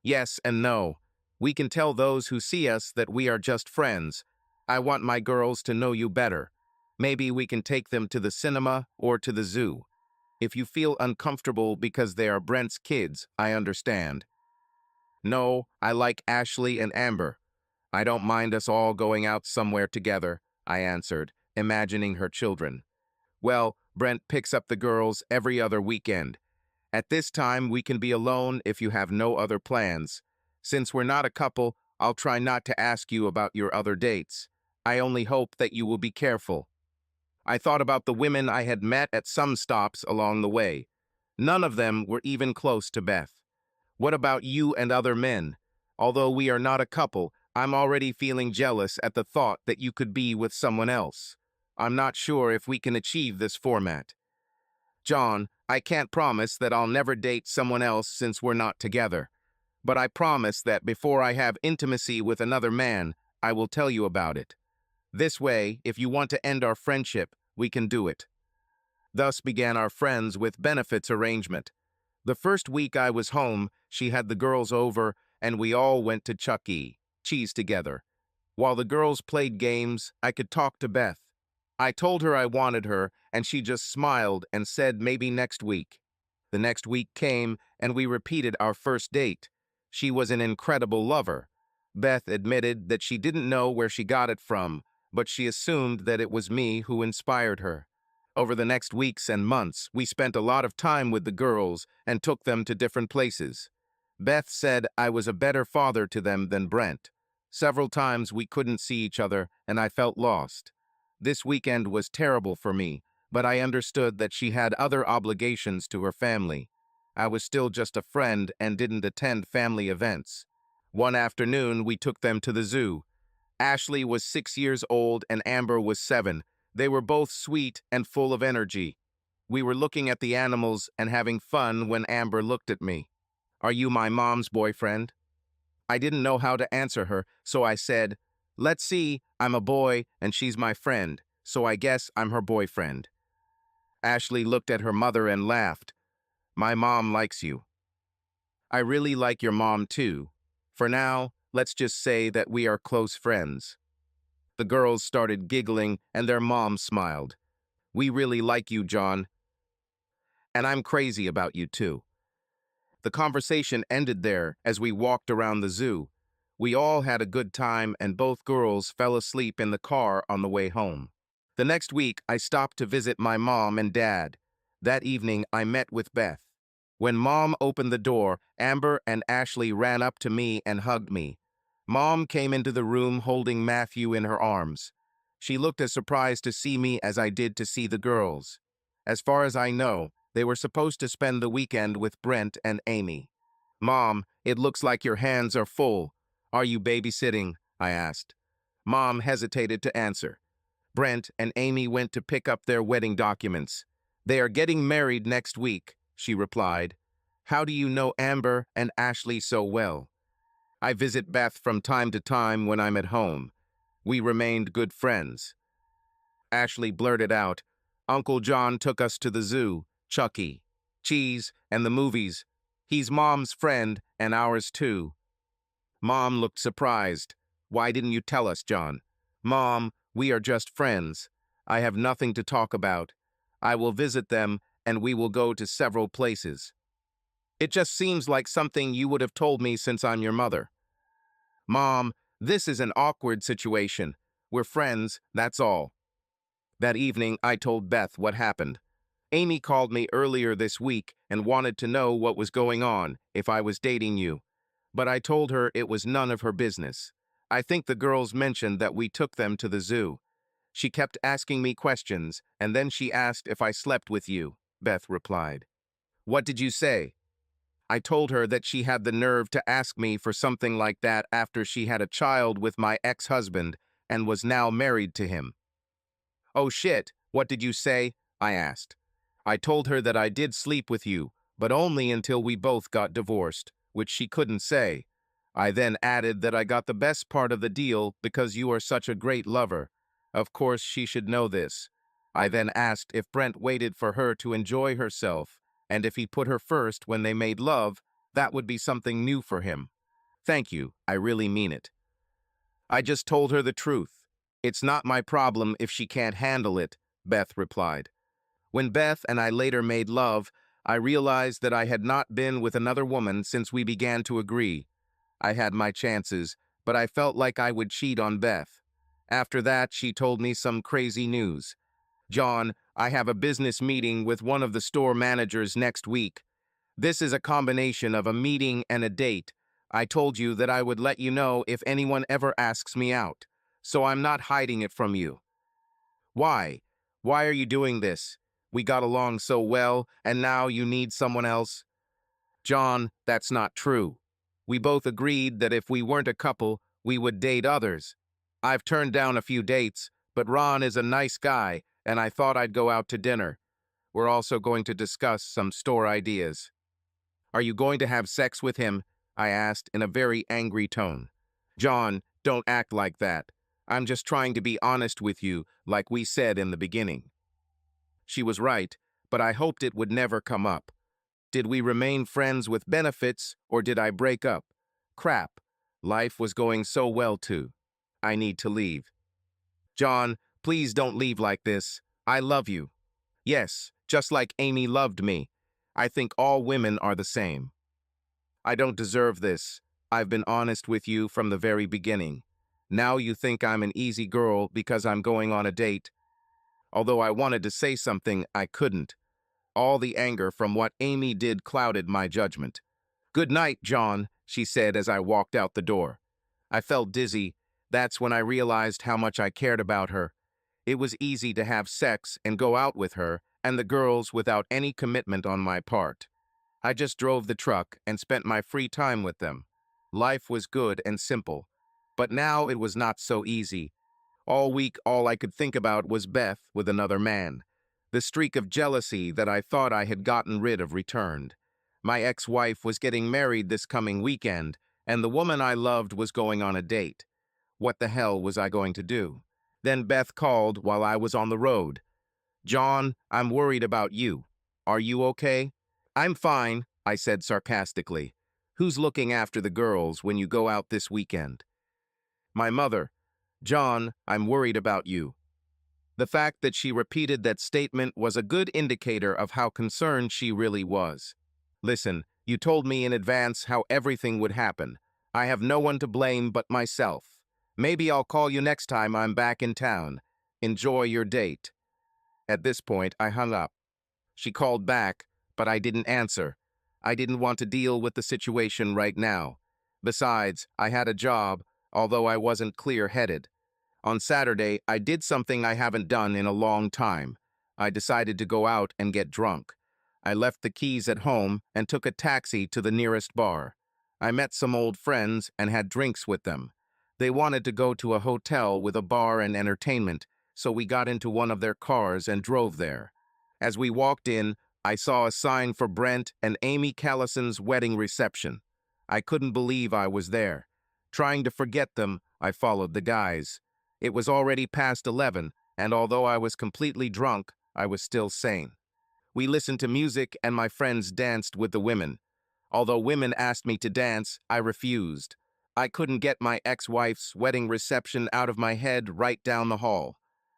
Yes and no. We can tell those who see us that we are just friends. I want my girls to know you better. Maybe we can take them to the cinema or to the zoo. If you feel uncomfortable because they are Brent's kids, I understand. No, I like Ashley and Amber. I don't mind us all going out somewhere together, I answered, imagining her children. Well, Brent picks up the girls every other weekend. At this time, we can be alone if you have no other plans. Since we're not a couple, I'll try not to ask you about your other dates. I only hope that you will be careful. I thought about the women I had met at some stops along the way. None of them were even close to Beth. What about you and other men? Although we are not a couple, I'm already feeling jealous at the thought that you could be with someone else. I'm not sure if we can achieve this format. John, I can't promise that I'll never date someone else since we're not together. But I promise that before I have intimacy with another man, I will tell you about it. This way, if you want to end our friendship, we can do it. Thus began our friends with benefits arrangement. The first week I was home, she had the girls over, and we all went to Chuck E. Cheese together. While the girls played games, I could talk to Beth. I told her I wanted her, and she just smiled and said maybe next week. The next week came, and we repeated our first date. She was an incredible lover. Beth admitted that she didn't know where she got it from, but she assumed that it was me who inspired her. Over the next weeks and months, we spent a lot of time with the girls and took them to different places. Beth said I was a better father to them than Brent. Several times we couldn't see each other, and I felt lost. This weekend was terrible for me, but I understood that she had other obligations to her family. I was still just a friend and didn't attend family events. One afternoon, we took them to the zoo. Ashley was 6 years old and Amber was 7. They were both sweet and full of energy. We were looking at the animals and having fun when Amber looked at me. Are you my mom's boyfriend? I didn't know how to answer her, so I said, let's see, I'm a boy and she's my friend, so I guess I'm her boyfriend. Ashley looked at her mother and laughed. My mom likes you. I really like your mom too. For now, let's just say that we are close friends." The girls started giggling and their mom smiled. "We really like you, John, and I'm crazy about you too." The conversation ended there as we walked around the zoo. We all had a good time and both girls fell asleep in the car on the way home. The next week, I stopped to visit my mom and dad. That evening, I met with Beth. When Mom opened the door, Amber and Ashley ran up to me and hugged me. Mom came into the room holding Matthew in her arms. She looked as surprised to see me as I did to see the girls. As far as I know, they were supposed to spend the weekend with Brent and Amy. "Mom, it looks like your hands are full. Are you babysitting?" I asked. Mom hesitated to answer. "Brent and Amy went to pick up their wedding documents. They are getting married next week," she replied. "How do you know Amber and Ashley so well?" "I visit Beth from time to time when I'm at home. We remained good friends." Ashley blurted out, "Uncle John took us to the zoo, Chucky, Cheese, and the movies. He's Mom's friend and ours too." Mom looked surprised. "Why didn't you tell us, John?" "Mom, we are just friends. I have nothing to talk about. I will visit them and we will go to several places. It just seems like something you would have told me since I'm your mother." "Mom, this is an awkward situation. We're friends, that's all." That evening, I told Beth what happened. "Amy called me earlier this week and wanted to know what was going on, if I was dating you. But I told her it was none of her business. I think the girls mentioned that we took them to the zoo. She kept asking me questions, and then she asked if I slept with you," Beth replied. "What did you say?" "I told her that she had the nerve to ask me for something like that after she had a child with my ex-husband and was now married to him." "Oh shit, what did you say?" I asked. "I told her that I did sleep with you, but only until we both got divorced, which she couldn't say. I then added that I got the best part of the deal because you are such a great lover. Of course she should know this. I then asked if Brent waited for her to enjoy herself, and if he put her first when they made love, that would be something new for him. Thank you, I really mean it." I just told her the truth. "It's not my problem if she can't handle it," Beth replied. When Beth and I later made love, I realized that I had not been with another woman since we began to agree. I had my chances, but I felt like I would cheat on Beth. After that, she told me some crazy news. "John, I have a business meeting with one of the store managers next week. This is a combination of a meeting and a date. I told you that I would let you know if anyone ever asks me out, so I'm not hiding it from you." "Why? Why are you doing this? We got along so well, and now you need someone else?" "John, that's not true. We both agreed that if we weren't a couple, we would date others. I've turned down a few dates, but Ron is a nice guy, and I thought I'd go out to dinner. We're also going to discuss some store ideas." "Are you going to have sex with him?" I asked in a very angry tone. "John, don't act like that. I'm just trying to be honest with you, like we said in the beginning." She was right, but I hoped it would never come up. Did we remain friends with benefits, or did I break up? Crap. Life was going so well too. I need to leave. "John, please don't leave like this. I love you." "Yes, just like Amy loved me. I think all women are the same." "I don't deserve this. I've been honest with you from the very beginning. Now you think I'm an easy girl because I'm going on a date." Although I wanted to say something, I couldn't. All the anger from what Amy did clouded my judgment. "Good night, John," she said as I walked out the door. I felt dizzy. That's when I realized how much I cared about her. It was easy to have sex and go out with her and the girls without any commitment on my part. I just drove the truck and spent my free time with them. Life was good and simple. But now it was not so easy. All week, all I could think about was Beth with another man. The streak of jealousy that I thought I had gotten rid of returned. My ex-wife was getting married this coming weekend, and the woman I loved was going on a date. What the hell was I going to do? Then Beth called while I was on the road. "John, I'm worried about you. Are you okay?" "I'm fine," I said sarcastically. Who's looking after the girls when you go out this weekend? My mother. John, I'm worried about you. The fact that she repeated that statement was a good indicator of how concerned she really was. Listen, you told me in advance how everything would happen. I have no one to blame but myself. Maybe I'll call you next time I'm back in town. Enjoy your date. At this point, I hung up. She called back, but I didn't answer. I didn't want to deal with the situation right now. Besides, I had a job, although I wasn't clear-headed. On Saturday, I did something I haven't done in a long time. I decided to go out and get drunk. I left the keys at home and took a taxi to the nearest bar. I met some old friends and had drinks with them. They wanted to go to a hotel with a bar and entertainment, so we got into one of their cars and drove there. As we walked in, I saw a sign for Brent and Amy Callison's wedding reception. I couldn't believe I was there. Trying to forget them, I followed the guys. It was already past 11, and although I was completely drunk, I was still sane. We listened to music and my friends danced with the women. Although women asked me to dance, I refused. I couldn't get my ex-wife's wedding reception out of my head right down the hall.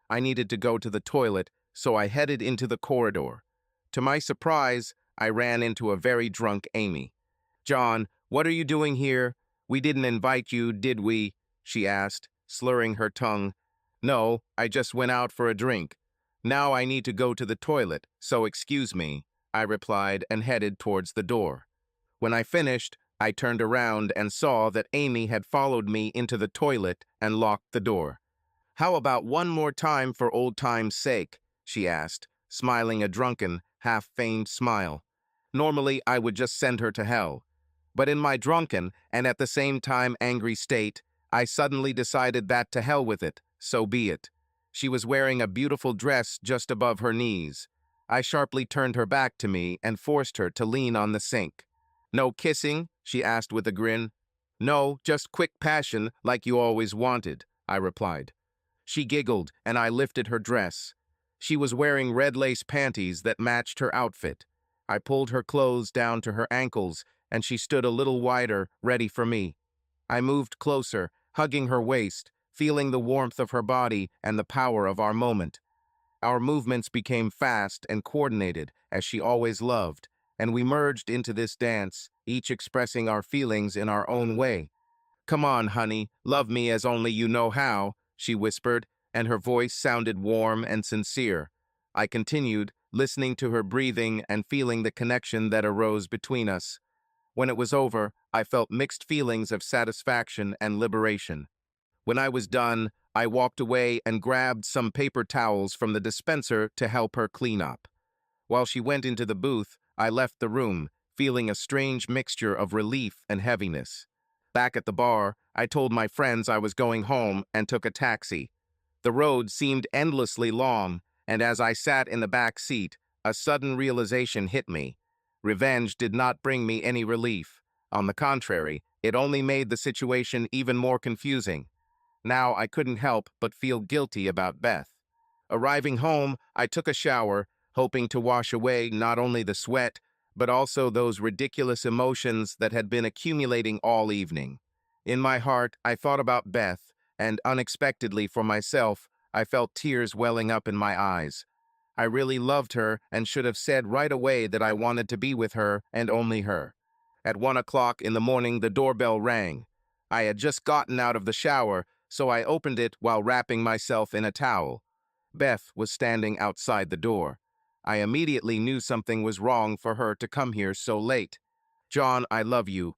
I needed to go to the toilet, so I headed into the corridor. To my surprise, I ran into a very drunk Amy. "John, what are you doing here? We didn't invite you, did we?" she asked, slurring her tongue. "No, I just went out for a drink. Now I need to go to the toilet, so excuse me," I replied and headed towards the door. When I finished, I turned around and saw that Amy had followed me into the toilet and locked the door. "How about one more time for old time's sake?" she asked, smiling a drunken, half-feigned smile. Normally, I would just send her to hell. But in my drunken and at the same time angry state, I suddenly decided that to hell with it, so be it. She was wearing a beautiful dress just above her knees. I sharply turned her back to me and forced her to lean on the sink. "No kissing?" she asked with a grin. "No, just quick passion like you always wanted," I replied. She giggled and I lifted her dress. She was wearing red lace panties that matched her outfit. I pulled her clothes down to her ankles and she stood a little wider, ready for me. I moved closer, hugging her waist, feeling the warmth of her body and the power of our moment. Our movements became fast and coordinated, as she always loved, and we merged into this dance, each expressing our feelings in our own way. "Come on, honey, love me as only you know how," she whispered, and her voice sounded warm and sincere. I continued, listening to her breathing and feeling the connection that arose between us. When it was over, I felt mixed feelings of satisfaction and liberation. When I was done, I walked away and grabbed some paper towels from the dispenser to help her clean up. While she went into the booth, I left the room, feeling a strange mixture of relief and heaviness. Back at the bar, I told my friends I was going home and took a taxi. The road seemed endlessly long, and as I sat in the back seat, a sudden realization hit me. Revenge did not bring me any relief. On the contrary, it only made the situation even more confusing. Now I couldn't help but feel guilty about Beth. Arriving home, I took a shower, hoping to wash away not only the sweat, but also those ridiculous emotions that had been accumulating all evening. In my heart, I thought about Beth, and unexpectedly for myself, I felt tears welling up in my eyes. I really loved her and should have said right away that I wanted to be with her and only her. At 1 o'clock in the morning, the doorbell rang. I had just gotten out of the shower, so I opened it while wrapping myself in a towel. Beth was standing outside the door. I immediately knew something was wrong for her to come here so late. "John, I love you.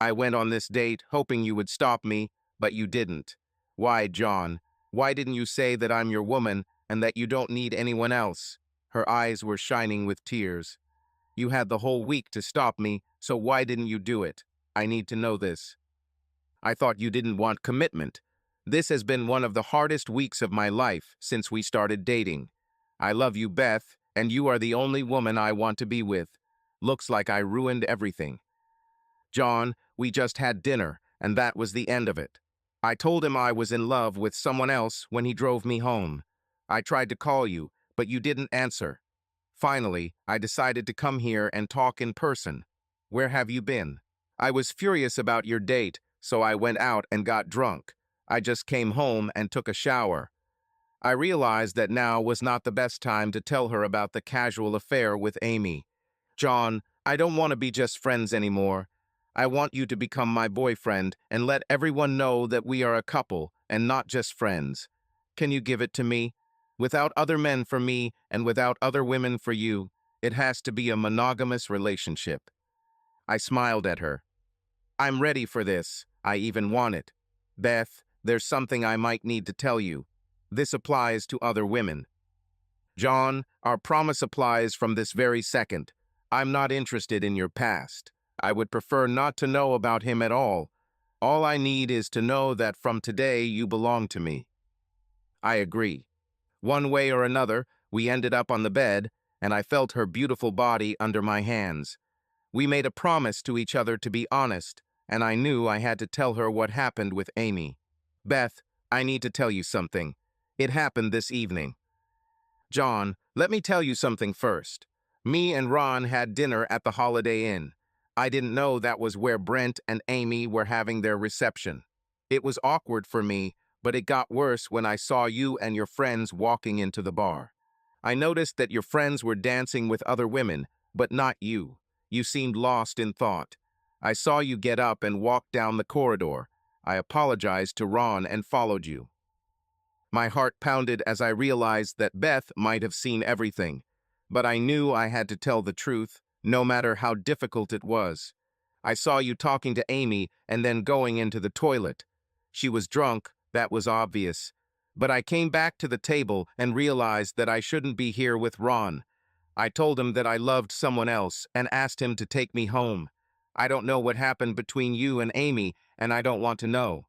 I went on this date hoping you would stop me, but you didn't. Why, John? Why didn't you say that I'm your woman and that you don't need anyone else?" Her eyes were shining with tears. "You had the whole week to stop me, so why didn't you do it? I need to know this. I thought you didn't want commitment. This has been one of the hardest weeks of my life since we started dating. I love you, Beth, and you are the only woman I want to be with. Looks like I ruined everything. John, we just had dinner, and that was the end of it. I told him I was in love with someone else when he drove me home. I tried to call you, but you didn't answer. Finally, I decided to come here and talk in person. Where have you been?" I was furious about your date, so I went out and got drunk. I just came home and took a shower. I realized that now was not the best time to tell her about the casual affair with Amy. John, I don't want to be just friends anymore. I want you to become my boyfriend and let everyone know that we are a couple and not just friends. Can you give it to me? Without other men for me and without other women for you, it has to be a monogamous relationship. I smiled at her. I'm ready for this. I even want it. Beth, there's something I might need to tell you. This applies to other women. John, our promise applies from this very second. I'm not interested in your past. I would prefer not to know about him at all. All I need is to know that from today you belong to me. I agree. One way or another, we ended up on the bed, and I felt her beautiful body under my hands. We made a promise to each other to be honest, and I knew I had to tell her what happened with Amy. Beth, I need to tell you something. It happened this evening. John, let me tell you something first. Me and Ron had dinner at the Holiday Inn. I didn't know that was where Brent and Amy were having their reception. It was awkward for me, but it got worse when I saw you and your friends walking into the bar. I noticed that your friends were dancing with other women, but not you. You seemed lost in thought. I saw you get up and walk down the corridor. I apologized to Ron and followed you. My heart pounded as I realized that Beth might have seen everything, but I knew I had to tell the truth, no matter how difficult it was. I saw you talking to Amy and then going into the toilet. She was drunk, that was obvious. But I came back to the table and realized that I shouldn't be here with Ron. I told him that I loved someone else and asked him to take me home. I don't know what happened between you and Amy, and I don't want to know.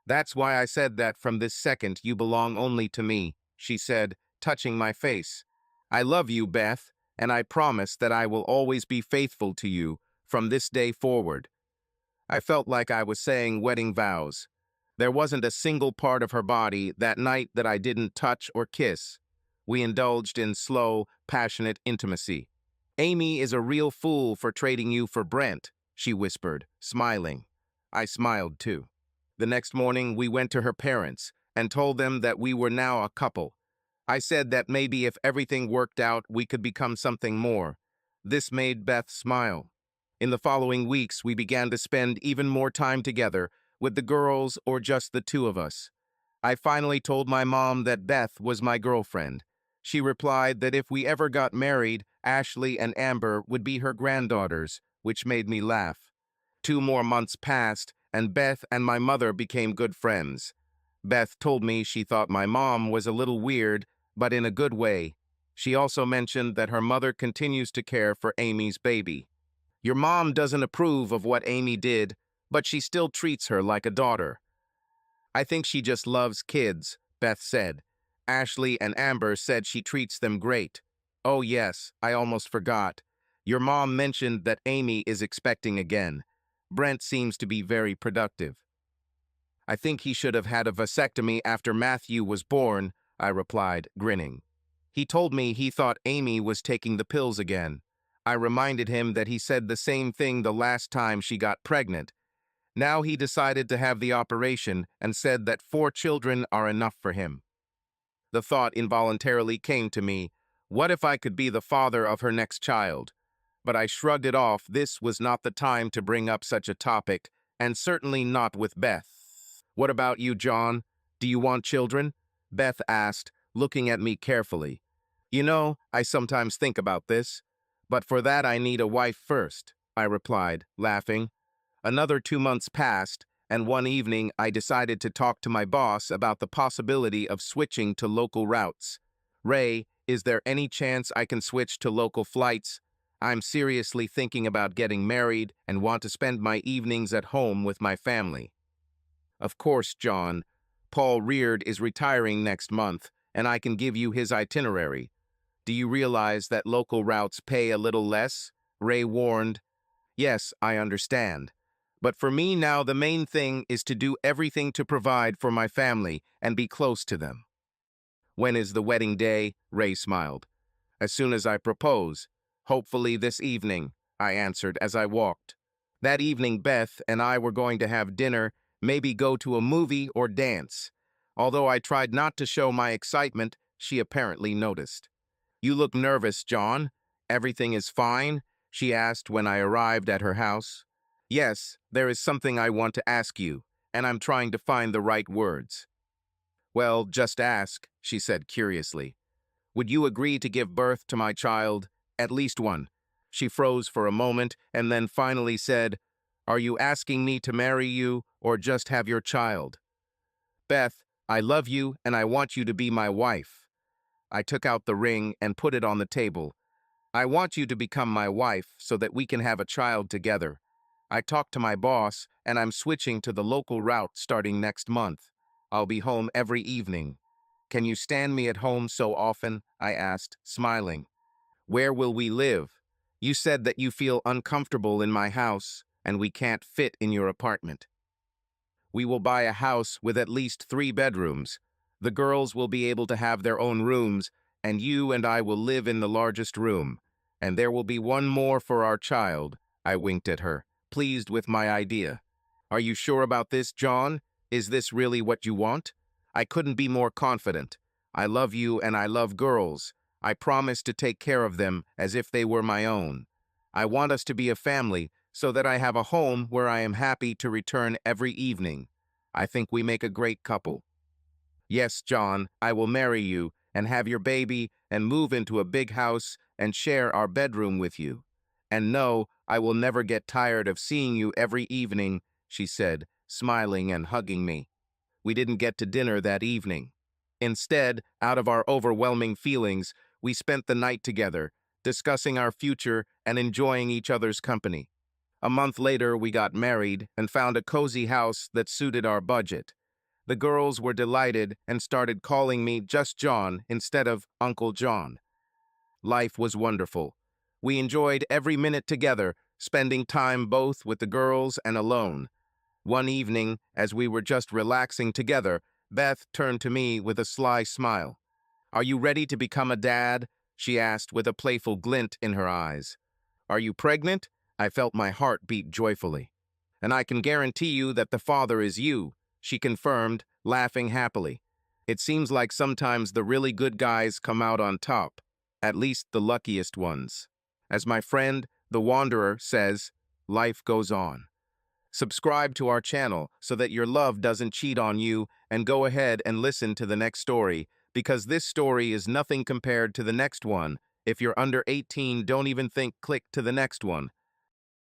That's why I said that from this second you belong only to me, she said, touching my face. I love you, Beth, and I promise that I will always be faithful to you from this day forward. I felt like I was saying wedding vows. There wasn't a single part of her body that night that I didn't touch or kiss. We indulged in slow, passionate intimacy. Amy is a real fool for trading you for Brent, she whispered, smiling. I smiled too. The next morning, we went to her parents and told them that we were now a couple. I said that maybe if everything worked out, we could become something more. This made Beth smile. In the following weeks, we began to spend even more time together, with the girls or just the two of us. I finally told my mom that Beth was my girlfriend. She replied that if we ever got married, Ashley and Amber would be her granddaughters, which made me laugh. 2 more months passed, and Beth and my mother became good friends. Beth told me she thought my mom was a little weird, but in a good way. She also mentioned that her mother continues to care for Amy's baby. Your mom doesn't approve of what Amy did, but she still treats her like a daughter. I think she just loves kids, Beth said. Ashley and Amber said she treats them great. Oh yes, I almost forgot. Your mom mentioned that Amy is expecting again. Brent seems to be very productive. I think he should have had a vasectomy after Matthew was born, I replied, grinning. He told me he thought Amy was taking the pills again. I reminded him that he said the same thing the last time she got pregnant. Now he decided to have the operation and said that 4 children are enough for him. The thought involuntarily came to me, what if I could be the father of her next child? But I shrugged it off. This was not the time to bring up such a topic, and certainly not with Beth. What about you, John? Do you want children? Beth asked, looking at me carefully. You know, I sometimes think about this, but for that I need a wife first, I replied, laughing. Another 2 months passed, and one evening I decided to talk to my boss about the possibility of switching to local routes. Ray, is there any chance I can switch to local flights? I'm seriously thinking about getting married and want to spend my evenings at home with my family. Of course, John. Paul Reard is retiring next month, and I can give you his itinerary. Do you realize that local routes pay a little less? Ray warned. Yes, I understand. But for me now, the main thing is to do everything to provide for my family and be close to them. When is the wedding day? Ray smiled. As soon as I propose. Hopefully this evening, I answered as I walked. That evening, Beth and I were going to have dinner, maybe go to a movie or dance. Although I tried not to show my excitement, she apparently noticed. "You look nervous, John. Everything is fine?" she asked when I arrived at her house. "Yes, there is something I want to ask you, and I'm trying to find the right words." "Well, just ask," she said curiously. "Would you agree to give birth to my child? At least one." She froze for a moment and then finally said, "Are you asking me to marry you or just have your child?" "Beth, I love you and I want you to be my wife." I took out the ring and put it on the table. "I want you to become my wife so that we can have a child together. I talked to my boss and I'm switching to the local route starting next month. I'll be home every evening." "Can you stand me at home so often?" I asked, smiling. "Where will we live? You said that you feel uncomfortable in my house and we can't fit in your apartment." "We will buy a house with at least 3 bedrooms. The girls will be able to have their own rooms, and you and I will live in the largest room. And there will be one more for our child." I winked at her, pleased with my idea. "Are you sure about this, John? Is this really what you want?" I couldn't be more confident. "I love you and I love girls. I promise to take care of them as if they were my own. I want us to be a family so that I have a home where I am happy to return every evening. I think we make a great couple." "Yes, John, I will marry you and have your baby and move into a big house and share our bedroom with you. And no, I will never get tired of seeing you every evening," she said, smiling and hugging me. We didn't get to dinner that evening. Instead, out of our overwhelming feelings, we spent the night together, discussing our future and enjoying each other's company. A month later, we got married and found a cozy house that suited our budget. The girls were delighted and started calling me just John instead of Uncle John. Life was wonderful. We enjoyed every minute together, spending time both with the girls and alone. One evening, as we were just relaxing together, Beth turned to me with a sly smile. "Are you ready to become a dad?" she asked with a playful glint in her eyes. "Are you pregnant?" I felt my heart beat joyfully. "And I can guarantee you that the father is you," she confirmed, laughing happily. "It seems like sometimes the really good guys come out on top, at least the luckiest ones. As my friend, the Wanderer, says, life goes on." Subscribe to our channel so that your love doesn't cheat on you, and go ahead and listen to the next story, because this story is nothing compared to the next one. If you're under 18, don't even think click to the next one.